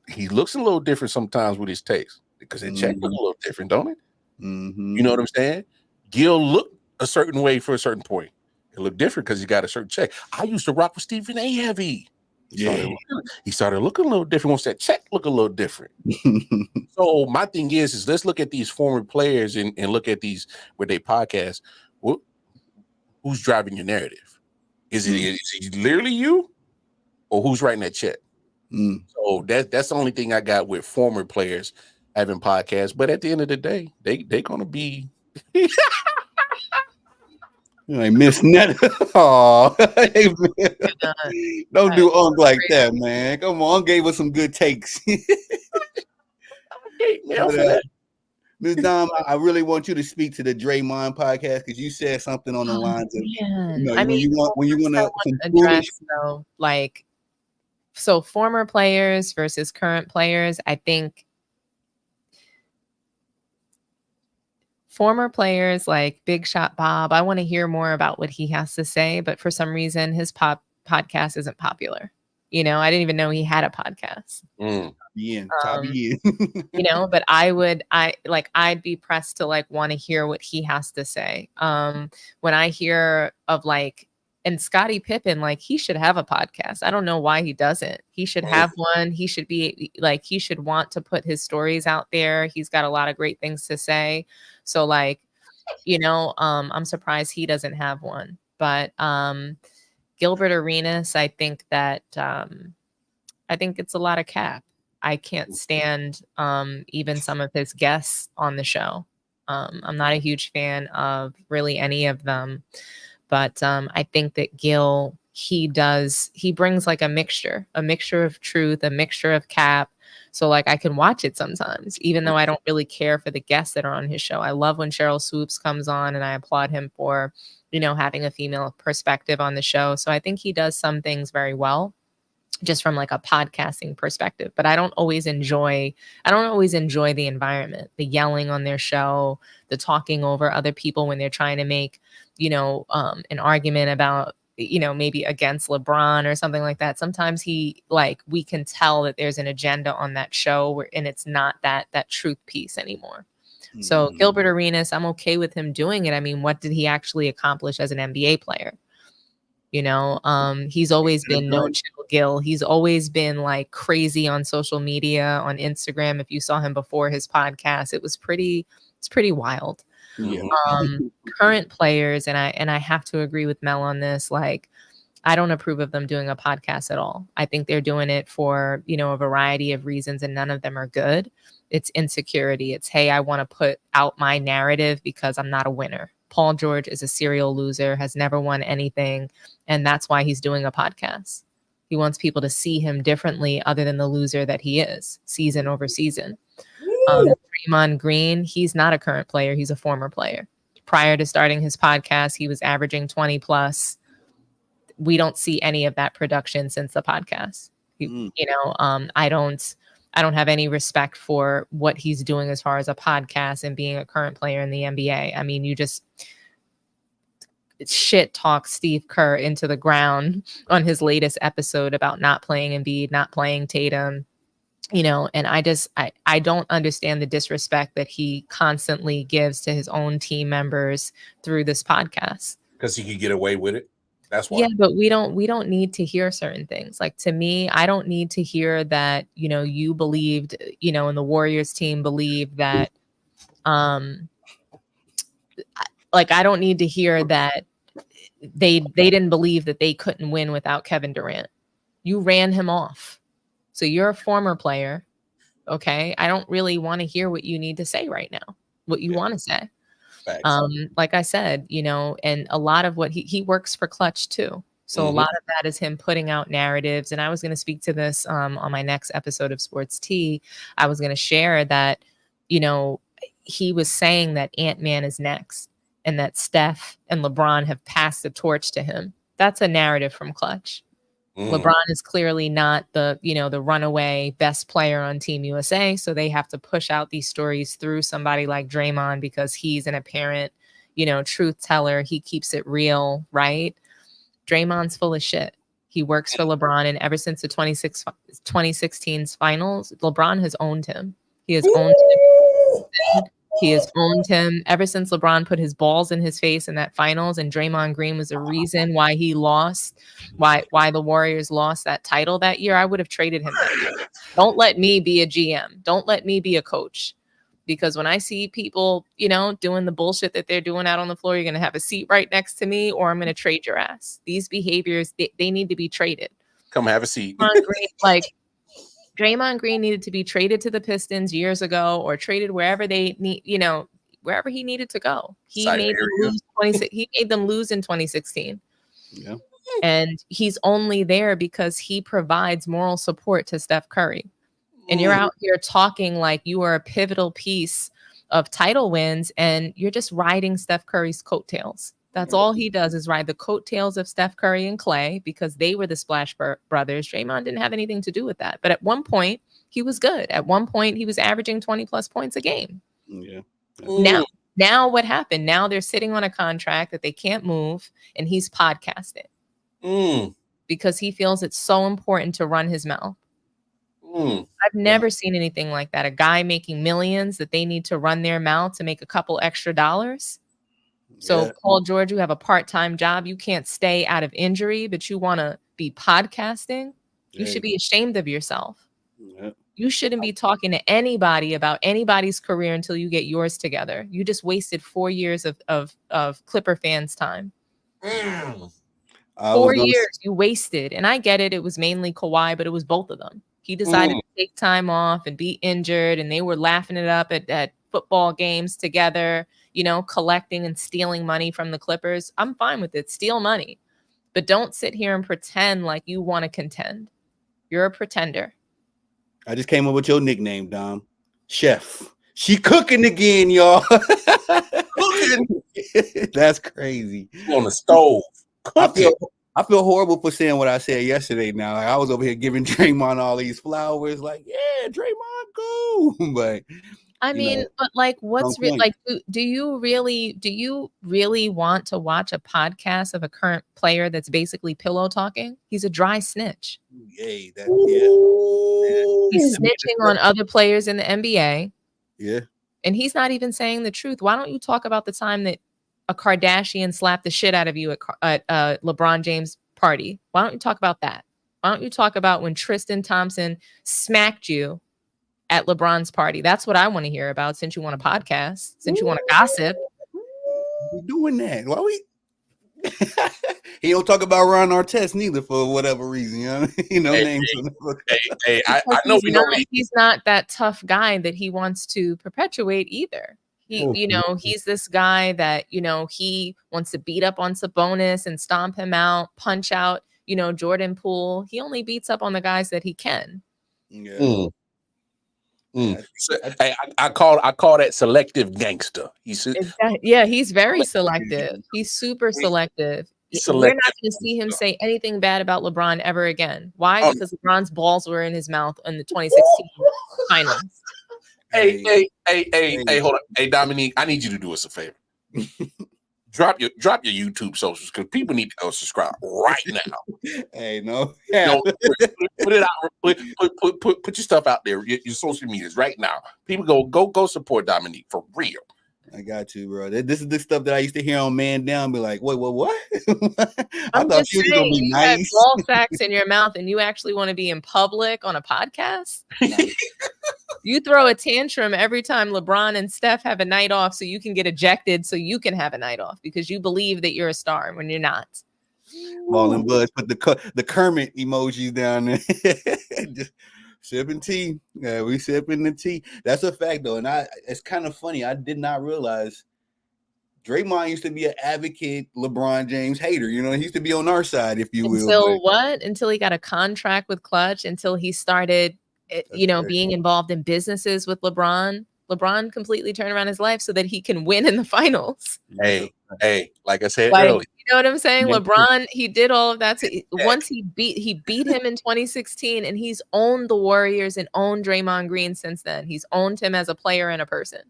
he looks a little different sometimes with his takes because that check look a little different, don't it? You know what I'm saying? Gil looked a certain way for a certain point. It looked different because he got a certain check. I used to rock with Stephen A. Heavy. He started looking a little different once that check looked a little different. So my thing is let's look at these former players and look at these with their podcasts. Who's driving your narrative? Is it literally you, or who's writing that check? So that's the only thing I got with former players having podcasts. But at the end of the day, they're gonna be. I miss net. Oh, don't do Unk like that, man. Come on, Unk gave us some good takes. Ms. Dom, I really want you to speak to the Draymond podcast because you said something on the lines of, when you want to address though, like, so former players versus current players. I think former players like Big Shot Bob, I want to hear more about what he has to say, but for some reason his podcast isn't popular. I didn't even know he had a podcast. But I'd be pressed to want to hear what he has to say. When I hear of and Scottie Pippen, he should have a podcast. I don't know why he doesn't. He should have one. He should be he should want to put his stories out there. He's got a lot of great things to say. So I'm surprised he doesn't have one. But Gilbert Arenas, I think that I think it's a lot of cap. I can't stand even some of his guests on the show. I'm not a huge fan of really any of them. But I think that Gil, he brings a mixture of truth, a mixture of cap. So I can watch it sometimes, even though I don't really care for the guests that are on his show. I love when Cheryl Swoops comes on, and I applaud him for, having a female perspective on the show. So I think he does some things very well, just from a podcasting perspective. But I don't always enjoy the environment, the yelling on their show, the talking over other people when they're trying to make, an argument about, maybe against LeBron or something like that. Sometimes we can tell that there's an agenda on that show and it's not that truth piece anymore. So Gilbert Arenas, I'm okay with him doing it. I mean, what did he actually accomplish as an NBA player? He's always been no chill Gil. He's always been crazy on social media, on Instagram. If you saw him before his podcast, it's pretty wild. Current players, and I have to agree with Mel on this, I don't approve of them doing a podcast at all. I think they're doing it for, a variety of reasons, and none of them are good. It's insecurity. It's, hey, I want to put out my narrative because I'm not a winner. Paul George is a serial loser, has never won anything, and that's why he's doing a podcast. He wants people to see him differently other than the loser that he is, season over season. Draymond Green, he's not a current player. He's a former player. Prior to starting his podcast, he was averaging 20 plus. We don't see any of that production since the podcast. I don't have any respect for what he's doing as far as a podcast and being a current player in the NBA. I mean, you just shit talk Steve Kerr into the ground on his latest episode about not playing Embiid, not playing Tatum, and I don't understand the disrespect that he constantly gives to his own team members through this podcast. Because he could get away with it. That's why. Yeah, but we don't need to hear certain things. To me, I don't need to hear that, you believed, and the Warriors team believed that, I don't need to hear that they didn't believe that they couldn't win without Kevin Durant. You ran him off. So you're a former player. Okay. I don't really want to hear what you need to say right now, what you want to say. Like I said, and a lot of what he works for Clutch too. So a lot of that is him putting out narratives. And I was going to speak to this on my next episode of Sports Tea. I was going to share that, you know, he was saying that Ant-Man is next and that Steph and LeBron have passed the torch to him. That's a narrative from Clutch. LeBron is clearly not the, you know, the runaway best player on Team USA. So they have to push out these stories through somebody like Draymond because he's an apparent, you know, truth teller. He keeps it real, right? Draymond's full of shit. He works for LeBron, and ever since the 2016's finals, LeBron has owned him. He has owned him. He has owned him ever since LeBron put his balls in his face in that finals, and Draymond Green was the reason why he lost, why the Warriors lost that title that year. I would have traded him that year. Don't let me be a GM. Don't let me be a coach. Because when I see people, you know, doing the bullshit that they're doing out on the floor, you're going to have a seat right next to me, or I'm going to trade your ass. These behaviors, they need to be traded. Come have a seat. Draymond Green needed to be traded to the Pistons years ago, or traded wherever they need, you know, wherever he needed to go. He made them lose in 2016. Yeah. And he's only there because he provides moral support to Steph Curry. And you're out here talking like you are a pivotal piece of title wins, and you're just riding Steph Curry's coattails. That's all he does, is ride the coattails of Steph Curry and Clay, because they were the Splash Brothers. Draymond didn't have anything to do with that. But at one point, he was good. At one point, he was averaging 20 plus points a game. Yeah. Now what happened? Now they're sitting on a contract that they can't move, and he's podcasting because he feels it's so important to run his mouth. I've never seen anything like that. A guy making millions that they need to run their mouth to make a couple extra dollars. So Paul George, you have a part-time job. You can't stay out of injury, but you want to be podcasting. You should be ashamed of yourself. You shouldn't be talking to anybody about anybody's career until you get yours together. You just wasted 4 years of Clipper fans' time. 4 years you wasted. And I get it. It was mainly Kawhi, but it was both of them. He decided to take time off and be injured, and they were laughing it up at football games together, you know, collecting and stealing money from the Clippers. I'm fine with it. Steal money. But don't sit here and pretend like you want to contend. You're a pretender. I just came up with your nickname, Dom. Chef. She cooking again, y'all. Cooking. That's crazy. On the stove. I feel horrible for saying what I said yesterday. Now, like, I was over here giving Draymond all these flowers, like, yeah, Draymond, go. But I mean, but like, what's like? Do you really want to watch a podcast of a current player that's basically pillow talking? He's a dry snitch. He's snitching on other players in the NBA. Yeah, and he's not even saying the truth. Why don't you talk about the time that a Kardashian slapped the shit out of you at LeBron James' party? Why don't you talk about that? Why don't you talk about when Tristan Thompson smacked you at LeBron's party? That's what I want to hear about, since you want a podcast, since you want to gossip. We're doing that. Why we? He don't talk about Ron Artest neither, for whatever reason. You know, names. I know he's not that tough guy that he wants to perpetuate either. He's this guy that, he wants to beat up on Sabonis and stomp him out, punch out, Jordan Poole. He only beats up on the guys that he can. Yeah. Hey, I call that selective gangster. He's very selective. He's super selective. We're not going to see him say anything bad about LeBron ever again. Why? Because LeBron's balls were in his mouth in the 2016 finals. Hey, hold on. Hey, Dominique, I need you to do us a favor. Drop your YouTube socials, because people need to go subscribe right now. Hey, no. Put it out. Put your stuff out there. Your social medias right now. People go support Dominique for real. I got you, bro. This is the stuff that I used to hear on Man Down. Be like, what? I thought you were gonna be nice. You have ball sacks in your mouth, and you actually want to be in public on a podcast. You throw a tantrum every time LeBron and Steph have a night off, so you can get ejected, so you can have a night off, because you believe that you're a star when you're not. Ball and buzz, put the Kermit emojis down there. Just sipping tea. Yeah, we sipping the tea. That's a fact, though. And it's kind of funny. I did not realize Draymond used to be an advocate LeBron James hater. He used to be on our side, if you will. Until he got a contract with Clutch, until he started, being involved in businesses with LeBron. LeBron completely turned around his life so that he can win in the finals. Hey, like I said Like, earlier. you know what I'm saying? Yeah. LeBron, he did all of that. Once he beat him in 2016, and he's owned the Warriors and owned Draymond Green since then. He's owned him as a player and a person.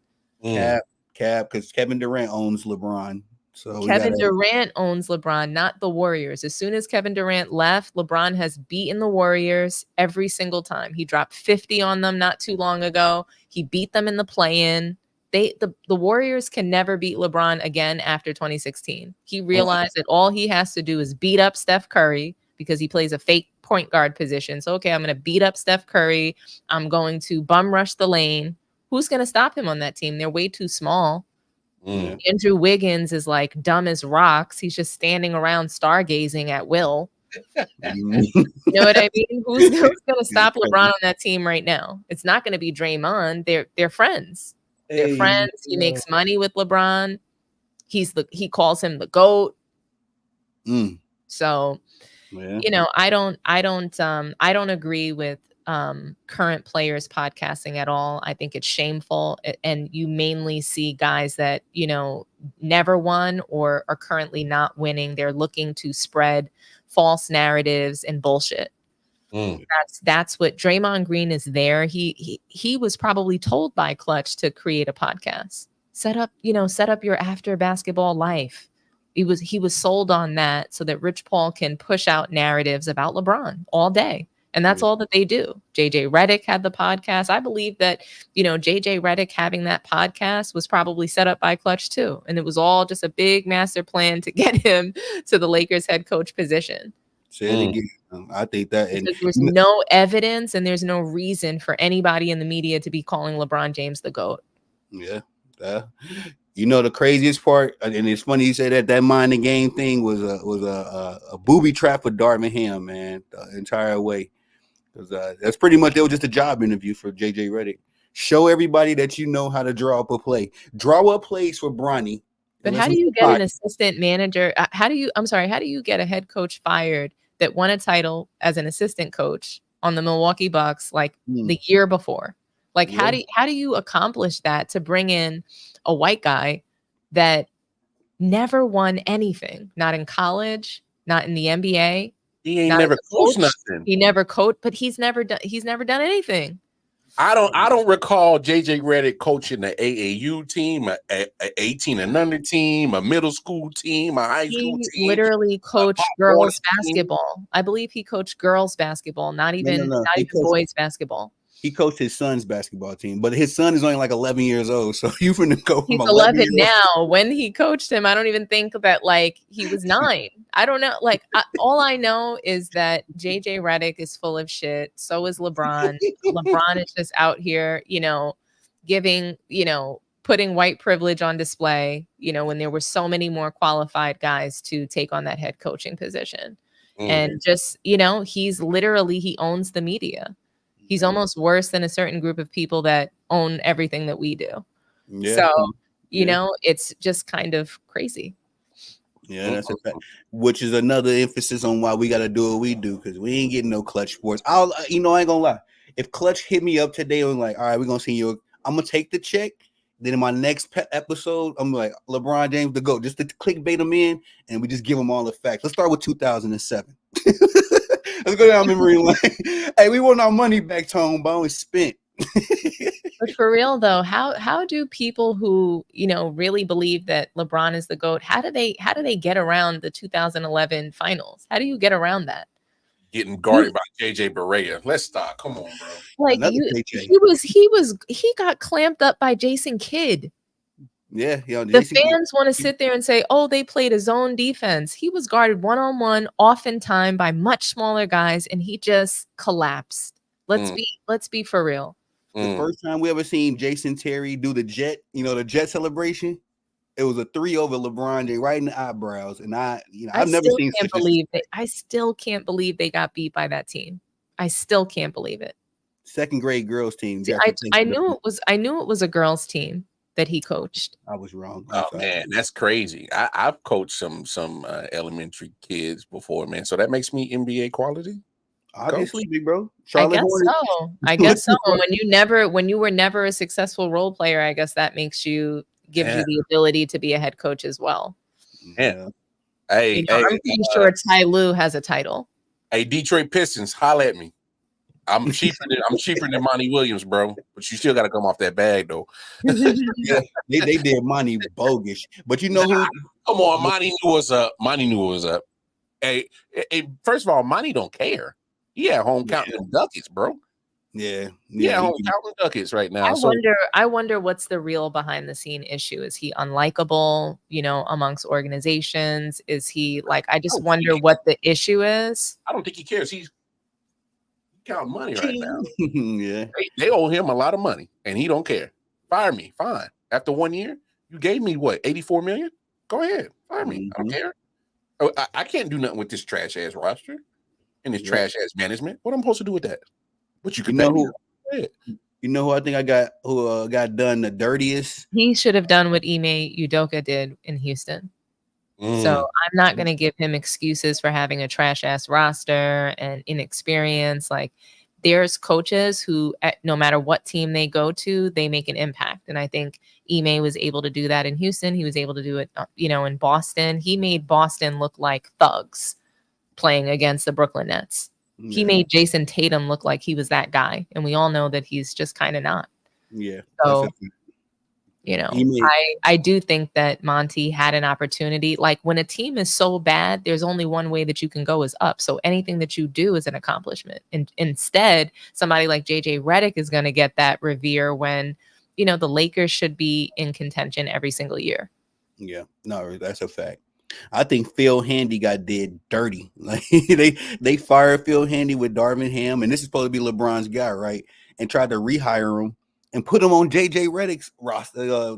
Cap, because Kevin Durant owns LeBron. So Kevin Durant owns LeBron, not the Warriors. As soon as Kevin Durant left, LeBron has beaten the Warriors every single time. He dropped 50 on them not too long ago. He beat them in the play-in. The Warriors can never beat LeBron again after 2016. He realized that all he has to do is beat up Steph Curry because he plays a fake point guard position. So, okay, I'm going to beat up Steph Curry. I'm going to bum rush the lane. Who's going to stop him on that team? They're way too small. Andrew Wiggins is like dumb as rocks. He's just standing around stargazing at will. You know what I mean? Who's going to stop LeBron on that team right now? It's not going to be Draymond. They're friends. They're friends. He makes money with LeBron. He calls him the GOAT. So, you know, I don't agree with current players podcasting at all. I think it's shameful, and you mainly see guys that, you know, never won or are currently not winning. They're looking to spread false narratives and bullshit. That's what Draymond Green is there. He was probably told by Clutch to create a podcast. Set up your after basketball life. He was sold on that so that Rich Paul can push out narratives about LeBron all day. And that's all that they do. JJ Redick had the podcast. I believe that, you know, JJ Redick having that podcast was probably set up by Clutch too. And it was all just a big master plan to get him to the Lakers head coach position. Say it again. I think that there's no evidence and there's no reason for anybody in the media to be calling LeBron James the GOAT. Yeah. You know, the craziest part, and it's funny you say that mind the game thing was a booby trap for Darvin Ham, man, the entire way. Because that's pretty much, it was just a job interview for JJ Redick. Show everybody that you know how to draw up a play. Draw up plays for Bronny. But how do you get an assistant manager? How do you get a head coach fired that won a title as an assistant coach on the Milwaukee Bucks like the year before? Like, how do you accomplish that to bring in a white guy that never won anything, not in college, not in the NBA? He ain't never coached nothing. He never coached, but he's never done anything. I don't recall JJ Redick coaching an AAU team, a 18 and under team, a middle school team, a high school team. He literally coached girls basketball. I believe he coached girls basketball, not even boys basketball. He coached his son's basketball team, but his son is only like 11 years old. So you finna go from he's 11 now. When he coached him, I don't even think that like he was 9. I don't know. Like all I know is that JJ Redick is full of shit. So is LeBron. LeBron is just out here, you know, putting white privilege on display, you know, when there were so many more qualified guys to take on that head coaching position. And just, you know, he owns the media. He's almost worse than a certain group of people that own everything that we do. Yeah. So, you know, it's just kind of crazy. Yeah, that's a fact. Which is another emphasis on why we got to do what we do, because we ain't getting no Clutch sports. I ain't gonna lie. If Clutch hit me up today and like, all right, we're gonna send you, I'm gonna take the check. Then in my next episode, I'm like, LeBron James the GOAT, just to clickbait him in, and we just give them all the facts. Let's start with 2007. Let's go down memory lane. Hey, we want our money back, Tone, but only spent. But for real though, how do people who, you know, really believe that LeBron is the GOAT, how do they get around the 2011 finals? How do you get around that? Getting guarded by JJ Barea. Let's stop. Come on, bro. Like he got clamped up by Jason Kidd. Yeah, the fans want to sit there and say, "Oh, they played a zone defense." He was guarded one-on-one, oftentimes by much smaller guys, and he just collapsed. Let's be for real. The first time we ever seen Jason Terry do the jet celebration, it was a 3 over LeBron James right in the eyebrows, and I've never seen. I still can't believe they got beat by that team. I still can't believe it. Second grade girls team. See, I knew it was a girls team that he coached. I was wrong. Man, that's crazy. I've coached some elementary kids before, man. So that makes me NBA quality. Obviously, big bro. I guess so. I guess so. When you were never a successful role player, I guess that gives you the ability to be a head coach as well. Yeah. Hey, I'm pretty sure Ty Lue has a title. Hey, Detroit Pistons, holla at me. I'm cheaper than Monty Williams, bro. But you still got to come off that bag, though. Yeah, they did Monty bogus. But you know who? Come on, Monty knew what's up. Hey, first of all, Monty don't care. He at home counting them ducats, bro. Yeah, home counting ducats right now. I wonder what's the real behind the scene issue. Is he unlikable, amongst organizations? Is he like, I just wonder what the issue is. I don't think he cares. He's counting money right now. Yeah. They owe him a lot of money and he don't care. Fire me. Fine. After 1 year, you gave me what, 84 million? Go ahead. Fire me. I don't care. I can't do nothing with this trash ass roster and this trash ass management. What am I supposed to do with that? What you can know who? You know who I think got done the dirtiest? He should have done what Ime Udoka did in Houston. So I'm not going to give him excuses for having a trash ass roster and inexperience. Like, there's coaches who, no matter what team they go to, they make an impact. And I think Ime was able to do that in Houston. He was able to do it, in Boston. He made Boston look like thugs playing against the Brooklyn Nets. Yeah. He made Jason Tatum look like he was that guy. And we all know that he's just kind of not. Yeah. So, I do think that Monty had an opportunity. Like, when a team is so bad, there's only one way that you can go is up. So anything that you do is an accomplishment. And instead, somebody like JJ Redick is going to get that revere when, the Lakers should be in contention every single year. Yeah, no, that's a fact. I think Phil Handy got did dirty. Like, they fired Phil Handy with Darvin Ham, and this is supposed to be LeBron's guy, right? And tried to rehire him and put him on JJ Redick's roster,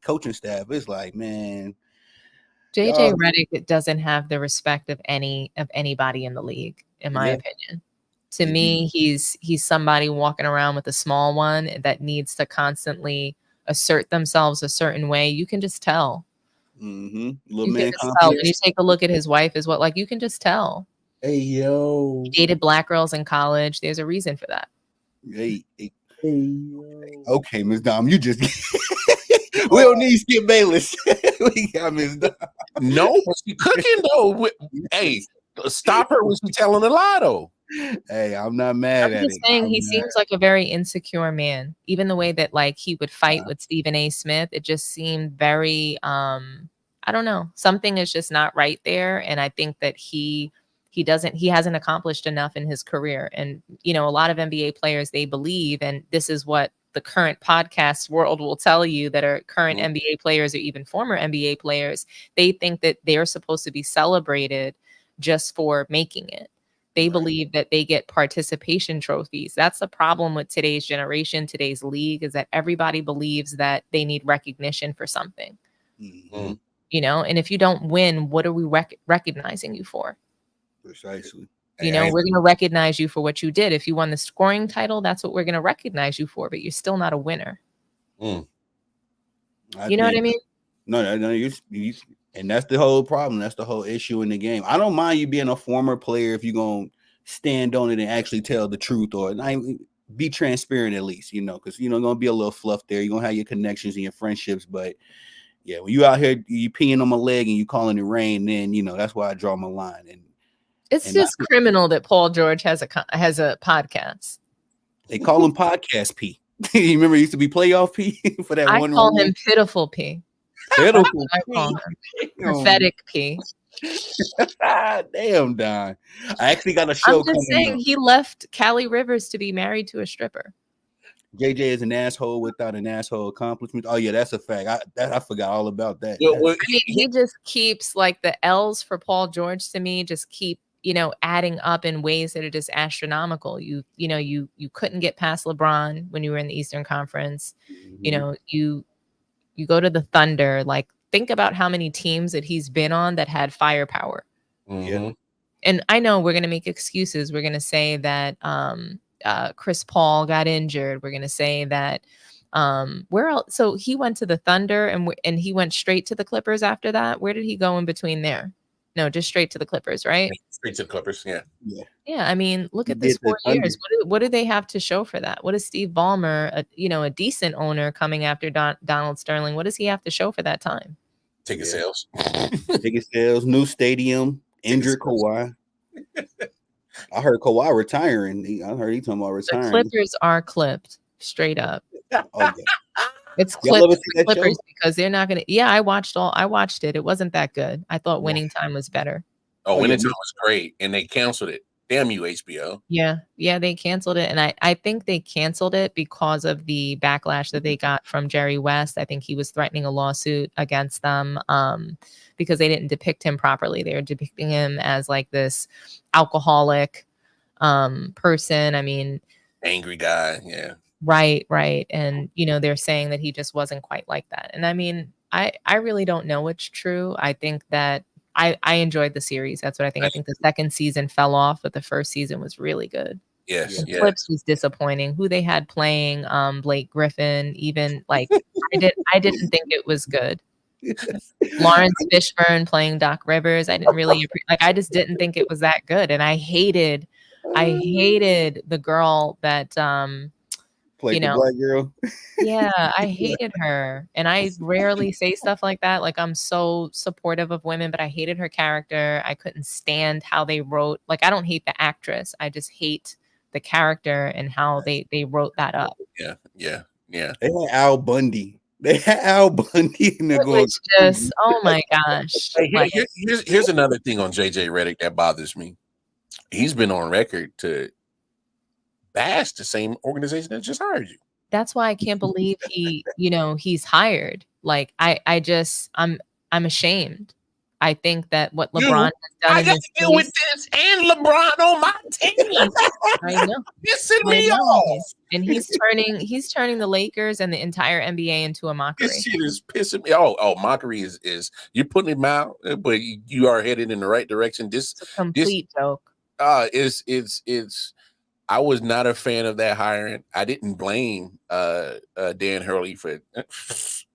coaching staff. It's like, man, JJ Redick doesn't have the respect of anybody in the league, in my opinion. To me, he's somebody walking around with a small one that needs to constantly assert themselves a certain way. You can just tell. Little you man can just tell. When you take a look at his wife, is what, like, you can just tell. Hey yo, he dated black girls in college. There's a reason for that. Hey yo. Okay, Ms. Dom, you just we don't need Skip Bayless. We got Ms. Dom. No, but she cooking though. Hey, stop her when she's telling a lie though. Hey, I'm not mad at it. Saying he seems like a very insecure man. Even the way that, like, he would fight with Stephen A. Smith, it just seemed very I don't know. Something is just not right there. And I think that he hasn't accomplished enough in his career. And, a lot of NBA players, they believe, and this is what the current podcast world will tell you, that are current NBA players or even former NBA players, they think that they're supposed to be celebrated just for making it. They believe that they get participation trophies. That's the problem with today's generation, today's league, is that everybody believes that they need recognition for something. And if you don't win, what are we recognizing you for? Precisely. We're going to recognize you for what you did. If you won the scoring title, that's what we're going to recognize you for, but you're still not a winner. You know what I mean? No, you and that's the whole problem. That's the whole issue in the game. I don't mind you being a former player if you're going to stand on it and actually tell the truth, or be transparent at least, because, going to be a little fluff there. You're going to have your connections and your friendships. But, yeah, when you out here, you peeing on my leg and you calling it rain, then, that's why I draw my line. And it's just criminal that Paul George has a podcast. They call him Podcast P. You remember it used to be Playoff P for that one. I call him Pitiful P. Pitiful I call him Pathetic P. Damn, Don. I actually got a show. I'm just saying, he left Callie Rivers to be married to a stripper. JJ is an asshole without an asshole accomplishment. Oh yeah, that's a fact. I forgot all about that. He just keeps, like, the L's for Paul George to me just keep adding up in ways that are just astronomical. You couldn't get past LeBron when you were in the Eastern Conference. You go to the Thunder. Like, think about how many teams that he's been on that had firepower. Yeah. And I know we're going to make excuses. We're going to say that Chris Paul got injured. We're going to say that where else? So he went to the Thunder and he went straight to the Clippers after that. Where did he go in between there? No, just straight to the Clippers, right? Straight to the Clippers. Yeah. Yeah, I mean, look He at this did the 4 years. What do they have to show for that? What is Steve Ballmer, a decent owner coming after Donald Sterling? What does he have to show for that time? Ticket sales. Ticket sales, new stadium, injured Kawhi. I heard Kawhi retiring. I heard he talking about retiring. The Clippers are clipped straight up. Oh, yeah. It's clipped for the Clippers because they're not going to. Yeah, I watched it. It wasn't that good. I thought Winning Time was better. Winning Time was great, and they canceled it. Damn you, HBO. Yeah, they canceled it, and I think they canceled it because of the backlash that they got from Jerry West. I think he was threatening a lawsuit against them because they didn't depict him properly. They were depicting him as like this alcoholic person. I mean, angry guy. Yeah. Right. And, they're saying that he just wasn't quite like that. And I mean, I really don't know what's true. I think that I enjoyed the series. That's what I think. I think the second season fell off, but the first season was really good. Yes. Clips was disappointing. Who they had playing Blake Griffin, even like I didn't think it was good. Lawrence Fishburne playing Doc Rivers. I didn't really I just didn't think it was that good. And I hated the girl that played the black girl. Yeah, I hated her. And I rarely say stuff like that. Like, I'm so supportive of women, but I hated her character. I couldn't stand how they wrote. Like, I don't hate the actress. I just hate the character and how they wrote that up. Yeah. They had Al Bundy. In the Which just, oh my gosh. Hey, here's another thing on JJ Redick that bothers me. He's been on record to bash the same organization that just hired you. That's why I can't believe he's hired. Like, I'm ashamed. I think that what LeBron has done. I got to deal with this and LeBron on my team. I know. Pissing me off. And he's turning the Lakers and the entire NBA into a mockery. This shit is pissing me. Oh, mockery is you're putting him out, but you are headed in the right direction. It's a complete joke. It's. I was not a fan of that hiring. I didn't blame Dan Hurley for.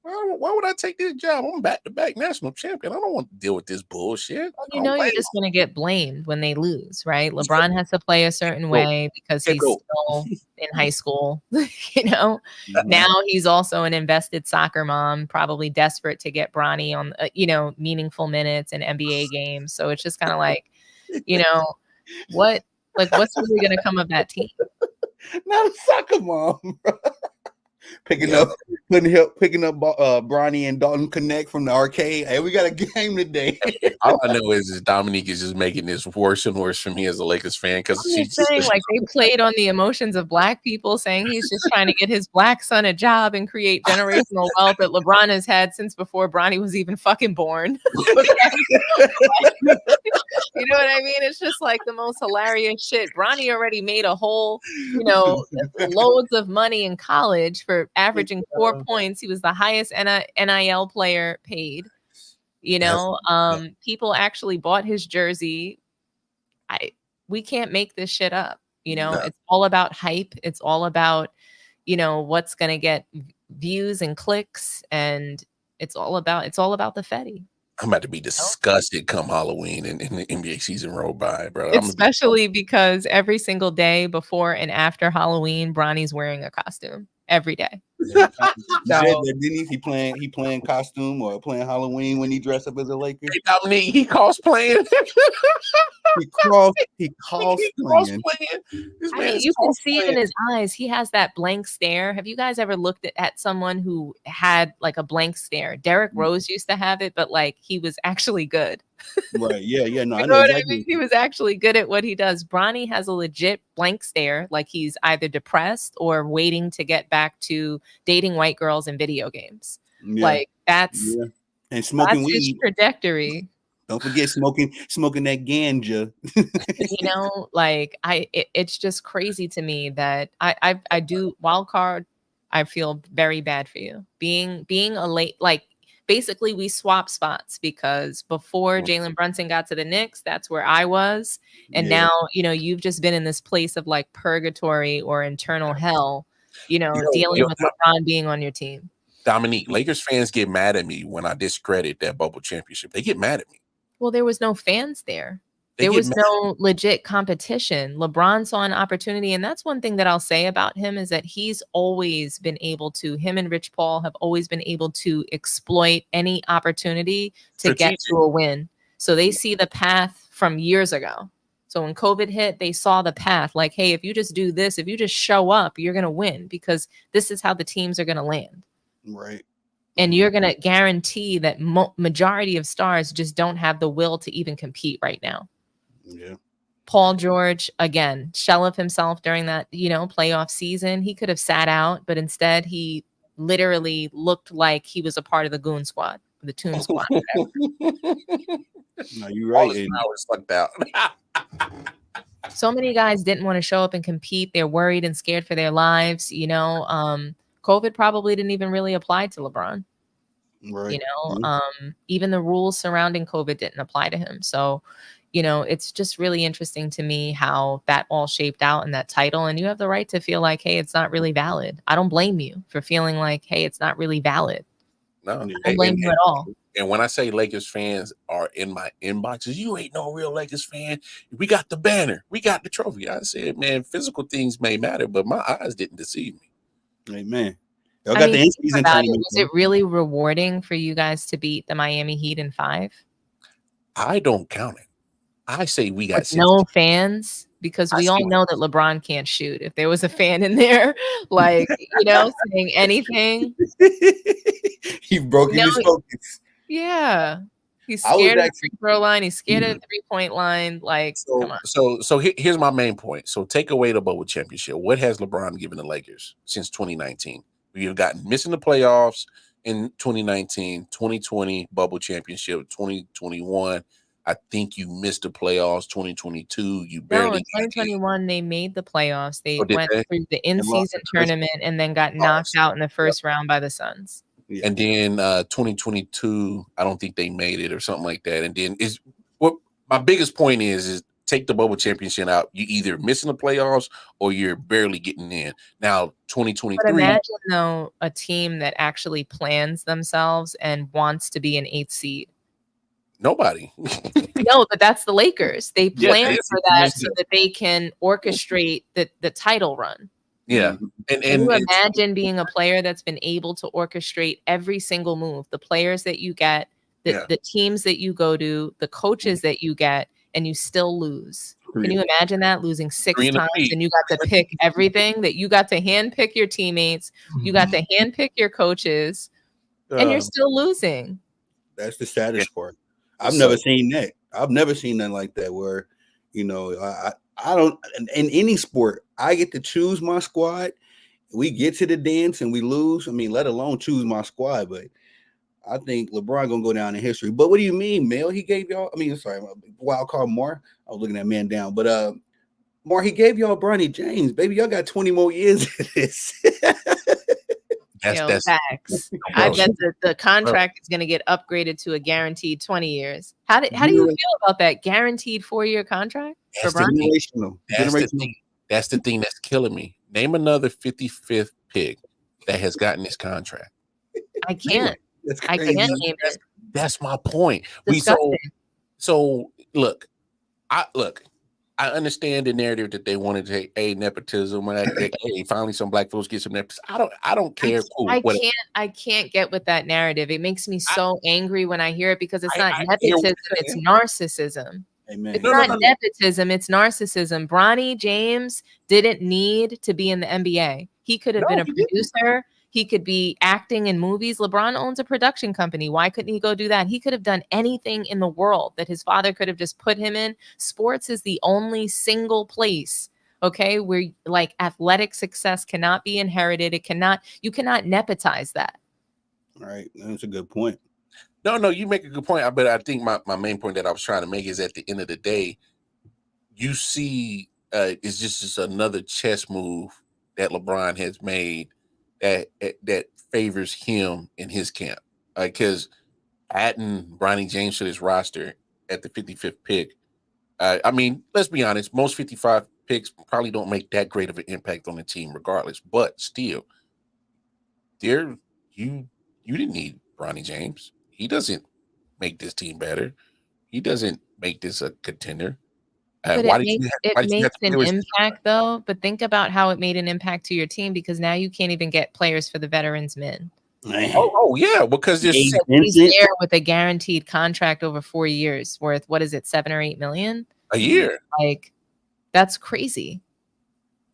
Why would I take this job? I'm back-to-back national champion. I don't want to deal with this bullshit. Well, you're just going to get blamed when they lose, right? LeBron has to play a certain way because he's still in high school. Now he's also an invested soccer mom, probably desperate to get Bronny on, meaningful minutes in NBA games. So it's just kind of like, what's really going to come of that team? Not a soccer mom, bro. Picking up Bronny and Dalton Connect from the arcade. Hey, we got a game today. All I know is Dominique is just making this worse and worse for me as a Lakers fan because she's saying like they played on the emotions of black people, saying he's just trying to get his black son a job and create generational wealth that LeBron has had since before Bronny was even fucking born. You know what I mean? It's just like the most hilarious shit. Bronny already made a whole, loads of money in college for averaging 4 points. He was the highest NIL player paid. People actually bought his jersey. We can't make this shit up. It's all about hype. It's all about, what's going to get views and clicks. And it's all about the Fetty. I'm about to be disgusted come Halloween and the NBA season roll by, bro. Especially because every single day before and after Halloween, Bronny's wearing a costume every day. Didn't he playing costume or playing Halloween when he dressed up as a Laker? Hey, Dominique, he cosplaying. he cosplaying. You can see it in his eyes. He has that blank stare. Have you guys ever looked at someone who had like a blank stare? Derrick Rose used to have it, but like he was actually good. Right. Yeah. No, I know what I mean? He was actually good at what he does. Bronny has a legit blank stare, like he's either depressed or waiting to get back to dating white girls in video games. Yeah. Like that's and smoking that's weed. His trajectory. Don't forget smoking that ganja. It's just crazy to me that I do wild card. I feel very bad for you being a late basically we swap spots because before Jalen Brunson got to the Knicks, that's where I was. And now, you've just been in this place of like purgatory or internal hell, dealing with LeBron being on your team. Dominique, Lakers fans get mad at me when I discredit that bubble championship. They get mad at me. Well, there was no fans there. They There get was mad. no legit competition. LeBron saw an opportunity, and that's one thing that I'll say about him is that he's always been able to, him and Rich Paul have always been able to exploit any opportunity to get Strategic. to a win. So they see the path from years ago. So when COVID hit, they saw the path like, hey, if you just do this, if you just show up, you're going to win because this is how the teams are going to land. Right. And you're going to guarantee that majority of stars just don't have the will to even compete right now. Yeah. Paul George, again, shell of himself during that, playoff season. He could have sat out, but instead he literally looked like he was a part of the goon squad, the Toon Squad. No, you're All right. his powers sucked out. So many guys didn't want to show up and compete. They're worried and scared for their lives. COVID probably didn't even really apply to LeBron. Right. Even the rules surrounding COVID didn't apply to him. So, it's just really interesting to me how that all shaped out in that title. And you have the right to feel like, hey, it's not really valid. I don't blame you for feeling like, hey, it's not really valid. No, I don't blame you at all. And when I say Lakers fans are in my inboxes, you ain't no real Lakers fan. We got the banner. We got the trophy. I said, man, physical things may matter, but my eyes didn't deceive me. Amen. Y'all got the in-season tournament. Was it really rewarding for you guys to beat the Miami Heat in 5? I don't count it. I say we got no fans because we all know that LeBron can't shoot. If there was a fan in there, saying anything, he broke his focus. Yeah, he's scared of the free throw line. He's scared of the 3-point line. Like, come on. So here's my main point. So take away the bubble championship. What has LeBron given the Lakers since 2019? We have gotten missing the playoffs in 2019, 2020 bubble championship, 2021. I think you missed the playoffs. 2022, you barely. No, in 2021 they made the playoffs. They went through the in-season tournament and then got knocked out in the first round by the Suns. Yeah. And then 2022, I don't think they made it or something like that. And then is what my biggest point is take the bubble championship out. You either missing the playoffs or you're barely getting in. Now 2023. But imagine though a team that actually plans themselves and wants to be an 8th seed. Nobody. No, but that's the Lakers. They plan for that so that they can orchestrate the title run. Yeah. And can you imagine being a player that's been able to orchestrate every single move, the players that you get, the teams that you go to, the coaches that you get, and you still lose? Can you imagine that, losing 6 times and you got to pick everything, that you got to handpick your teammates, you got to handpick your coaches, and you're still losing? That's the saddest part. I've never seen that. I've never seen nothing like that where, I don't, in any sport, I get to choose my squad. We get to the dance and we lose. I mean, let alone choose my squad. But I think LeBron gonna go down in history. But what do you mean, Mel? He gave y'all, wild card Mar. I was looking that man down. But Mar, he gave y'all Bronny James. Baby, y'all got 20 more years of this. That's facts. I bet the contract is going to get upgraded to a guaranteed 20 years. How do you feel about that guaranteed 4-year contract? That's the thing that's killing me. Name another 55th pick that has gotten this contract. I can't. I can't name it. That's my point. So look. I understand the narrative that they wanted to take nepotism. Hey, finally some black folks get some nepotism. I don't care. I can't get with that narrative. It makes me so angry when I hear it because it's not nepotism, it's narcissism. Amen. It's not nepotism, it's narcissism. Bronny James didn't need to be in the NBA. He could have been a producer. He could be acting in movies. LeBron owns a production company. Why couldn't he go do that? He could have done anything in the world that his father could have just put him in. Sports is the only single place, okay, where like athletic success cannot be inherited. You cannot nepotize that. All right. That's a good point. No, you make a good point. But I think my main point that I was trying to make is at the end of the day, you see it's just another chess move that LeBron has made that favors him in his camp. Because adding Bronny James to his roster at the 55th pick, I mean, let's be honest, most 55 picks probably don't make that great of an impact on the team regardless. But still, you didn't need Bronny James. He doesn't make this team better. He doesn't make this a contender. But Why it did you makes have, it why did you have makes to an do his impact though. But think about how it made an impact to your team because now you can't even get players for the veterans min. Oh yeah, because he's there with a guaranteed contract over 4 years worth, what is it, 7 or 8 million a year? Like, that's crazy.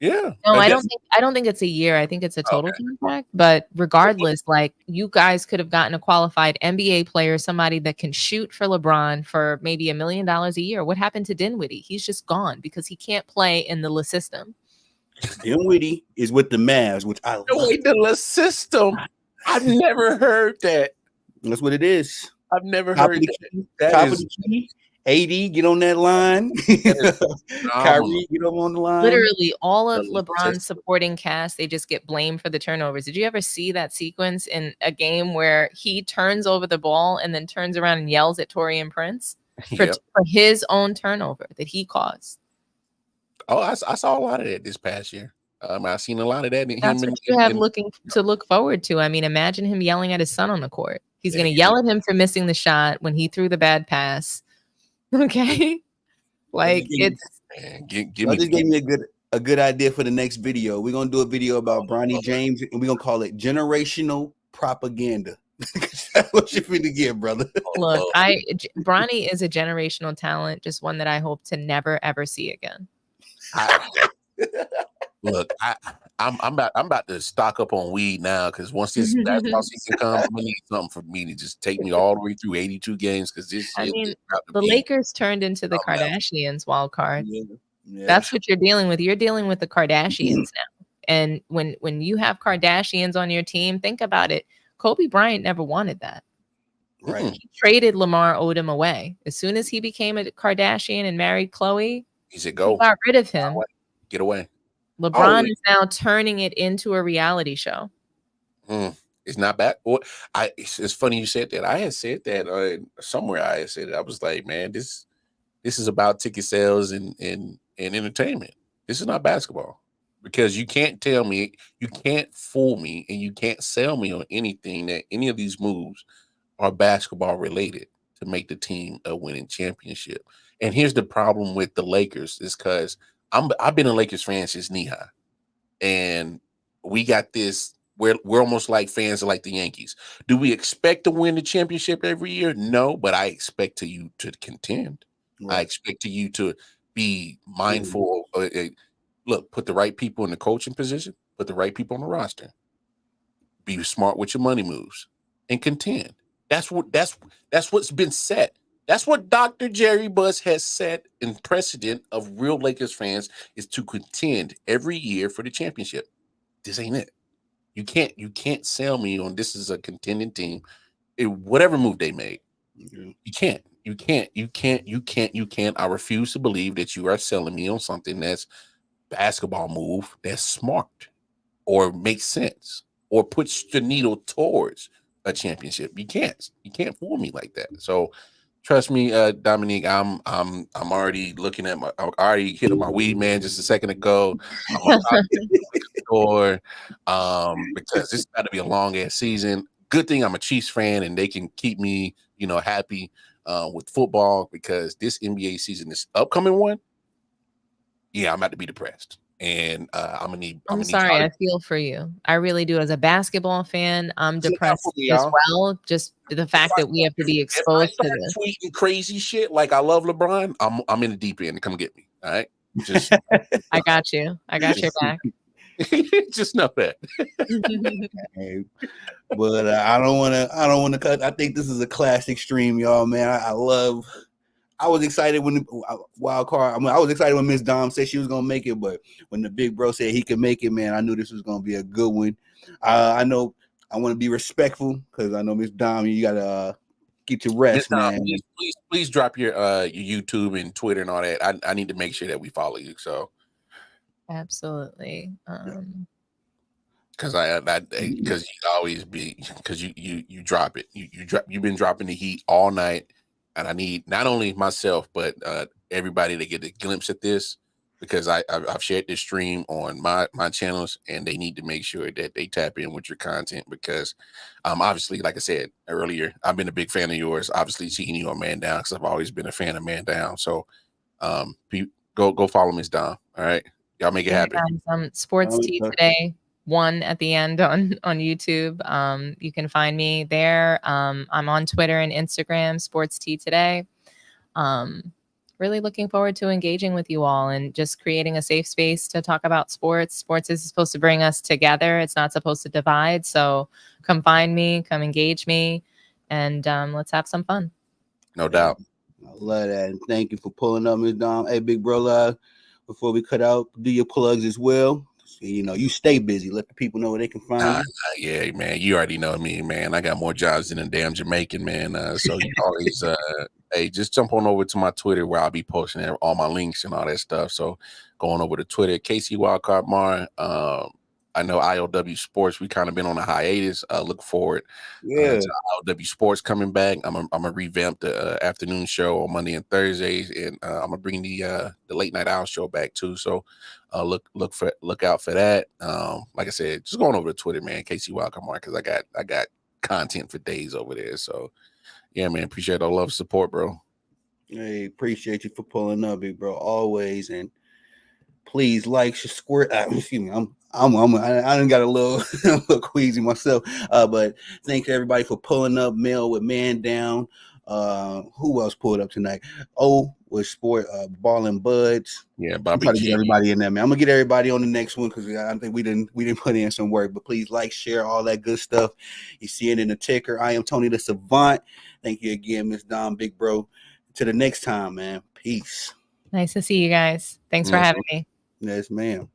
Yeah. No, I don't think it's a year. I think it's a total contract. But regardless, like you guys could have gotten a qualified NBA player, somebody that can shoot for LeBron for maybe $1 million a year. What happened to Dinwiddie? He's just gone because he can't play in the system. Dinwiddie is with the Mavs, which I love. The system. I've never heard that. That's what it is. I've never heard that. Top of the key. AD, get on that line. Kyrie, get on the line. Literally, all of LeBron's supporting cast, they just get blamed for the turnovers. Did you ever see that sequence in a game where he turns over the ball and then turns around and yells at Taurean Prince for his own turnover that he caused? Oh, I saw a lot of that this past year. I've seen a lot of that. That's what you have to look forward to. I mean, imagine him yelling at his son on the court. He's going to yell at him for missing the shot when he threw the bad pass. Okay, like it's. Just gave me a good idea for the next video. We're gonna do a video about Bronny James, and we're gonna call it generational propaganda. That's what you're finna get, brother. Look, Bronny is a generational talent, just one that I hope to never ever see again. Look, I'm about to stock up on weed now because once this basketball season comes, I'm gonna need something for me to just take me all the way through 82 games because this. I mean, the Lakers turned into the Kardashians wild card. Yeah. That's what you're dealing with. You're dealing with the Kardashians now, and when you have Kardashians on your team, think about it. Kobe Bryant never wanted that. Right. He traded Lamar Odom away as soon as he became a Kardashian and married Khloe. He said, "Go." He got rid of him. Get away. LeBron is now turning it into a reality show. It's not bad. It's funny you said that. I had said that somewhere. I had said it. I was like, man, this is about ticket sales and entertainment. This is not basketball because you can't tell me, you can't fool me, and you can't sell me on anything that any of these moves are basketball related to make the team a winning championship. And here's the problem with the Lakers is because I've been a Lakers fan since knee high, and we got this. We're almost like fans of like the Yankees. Do we expect to win the championship every year? No, but I expect you to contend. Right. I expect you to be mindful. Look, put the right people in the coaching position. Put the right people on the roster. Be smart with your money moves and contend. That's what's been set. That's what Dr. Jerry Buss has set in precedent of real Lakers fans is to contend every year for the championship. This ain't it. You can't sell me on this is a contending team. Whatever move they made, you can't. I refuse to believe that you are selling me on something that's basketball move that's smart or makes sense or puts the needle towards a championship. You can't fool me like that. So. Trust me, Dominique. I'm already looking at I already hit my weed man just a second ago. I'm store because this got to be a long ass season. Good thing I'm a Chiefs fan and they can keep me, happy with football because this NBA season, this upcoming one, I'm about to be depressed. And I'm sorry, I feel for you. I really do. As a basketball fan, I'm depressed as well. Just the fact that we have to be exposed to this tweeting crazy shit like I love LeBron. I'm in the deep end. Come get me. All right. Just I got you. I got your back. Just know that. But I don't want to cut. I think this is a classic stream, y'all. Man, I was excited when the wild card. I was excited when Miss Dom said she was gonna make it, but when the big bro said he could make it, man, I knew this was gonna be a good one. I know I want to be respectful because I know Miss Dom, you gotta get your rest, man. Please drop your YouTube and Twitter and all that. I need to make sure that we follow you. So absolutely. Because because you always be because you drop it. You've been dropping the heat all night. And I need not only myself, but everybody to get a glimpse at this. because I've shared this stream on my channels, and they need to make sure that they tap in with your content, because obviously, like I said earlier, I've been a big fan of yours. Obviously, seeing you on Man Down, because I've always been a fan of Man Down. So go follow Miss Dom. All right, y'all make it happen. Guys, Sports Tea Today 1 at the end on YouTube. You can find me there. I'm on Twitter and Instagram, Sports Tea Today. Really looking forward to engaging with you all and just creating a safe space to talk about sports. Sports is supposed to bring us together. It's not supposed to divide. So come find me, come engage me, and let's have some fun. No doubt. I love that. And thank you for pulling up, Ms. Dom. Hey, big bro, before we cut out, do your plugs as well. So, you stay busy. Let the people know where they can find you. Yeah, man. You already know me, man. I got more jobs than a damn Jamaican, man. So you always hey, just jump on over to my Twitter, where I'll be posting all my links and all that stuff. So going over to Twitter, KC Wildcard Mar. I know IOW Sports, we kind of been on a hiatus. Look forward to IOW Sports coming back. I'm gonna revamp the afternoon show on Monday and Thursdays, and I'm gonna bring the late night owl show back too. So look out for that. Like I said, just going over to Twitter, man, KC Wildcard Mar, because I got content for days over there. So yeah, man, appreciate all love and support, bro. Hey, appreciate you for pulling up, big bro, always. And please squirt. Excuse me, I done got a little queasy myself. But thanks to everybody for pulling up. Mel with Man Down. Who else pulled up tonight? With Sport, Ball and Buds. Yeah, Bobby. Try to get everybody in there, man. I'm gonna get everybody on the next one, because I think we didn't put in some work. But please share, all that good stuff. You see it in the ticker. I am Tony the Savant. Thank you again, Miss Dom, big bro. To the next time, man. Peace. Nice to see you guys. Thanks for having me. Yes, ma'am.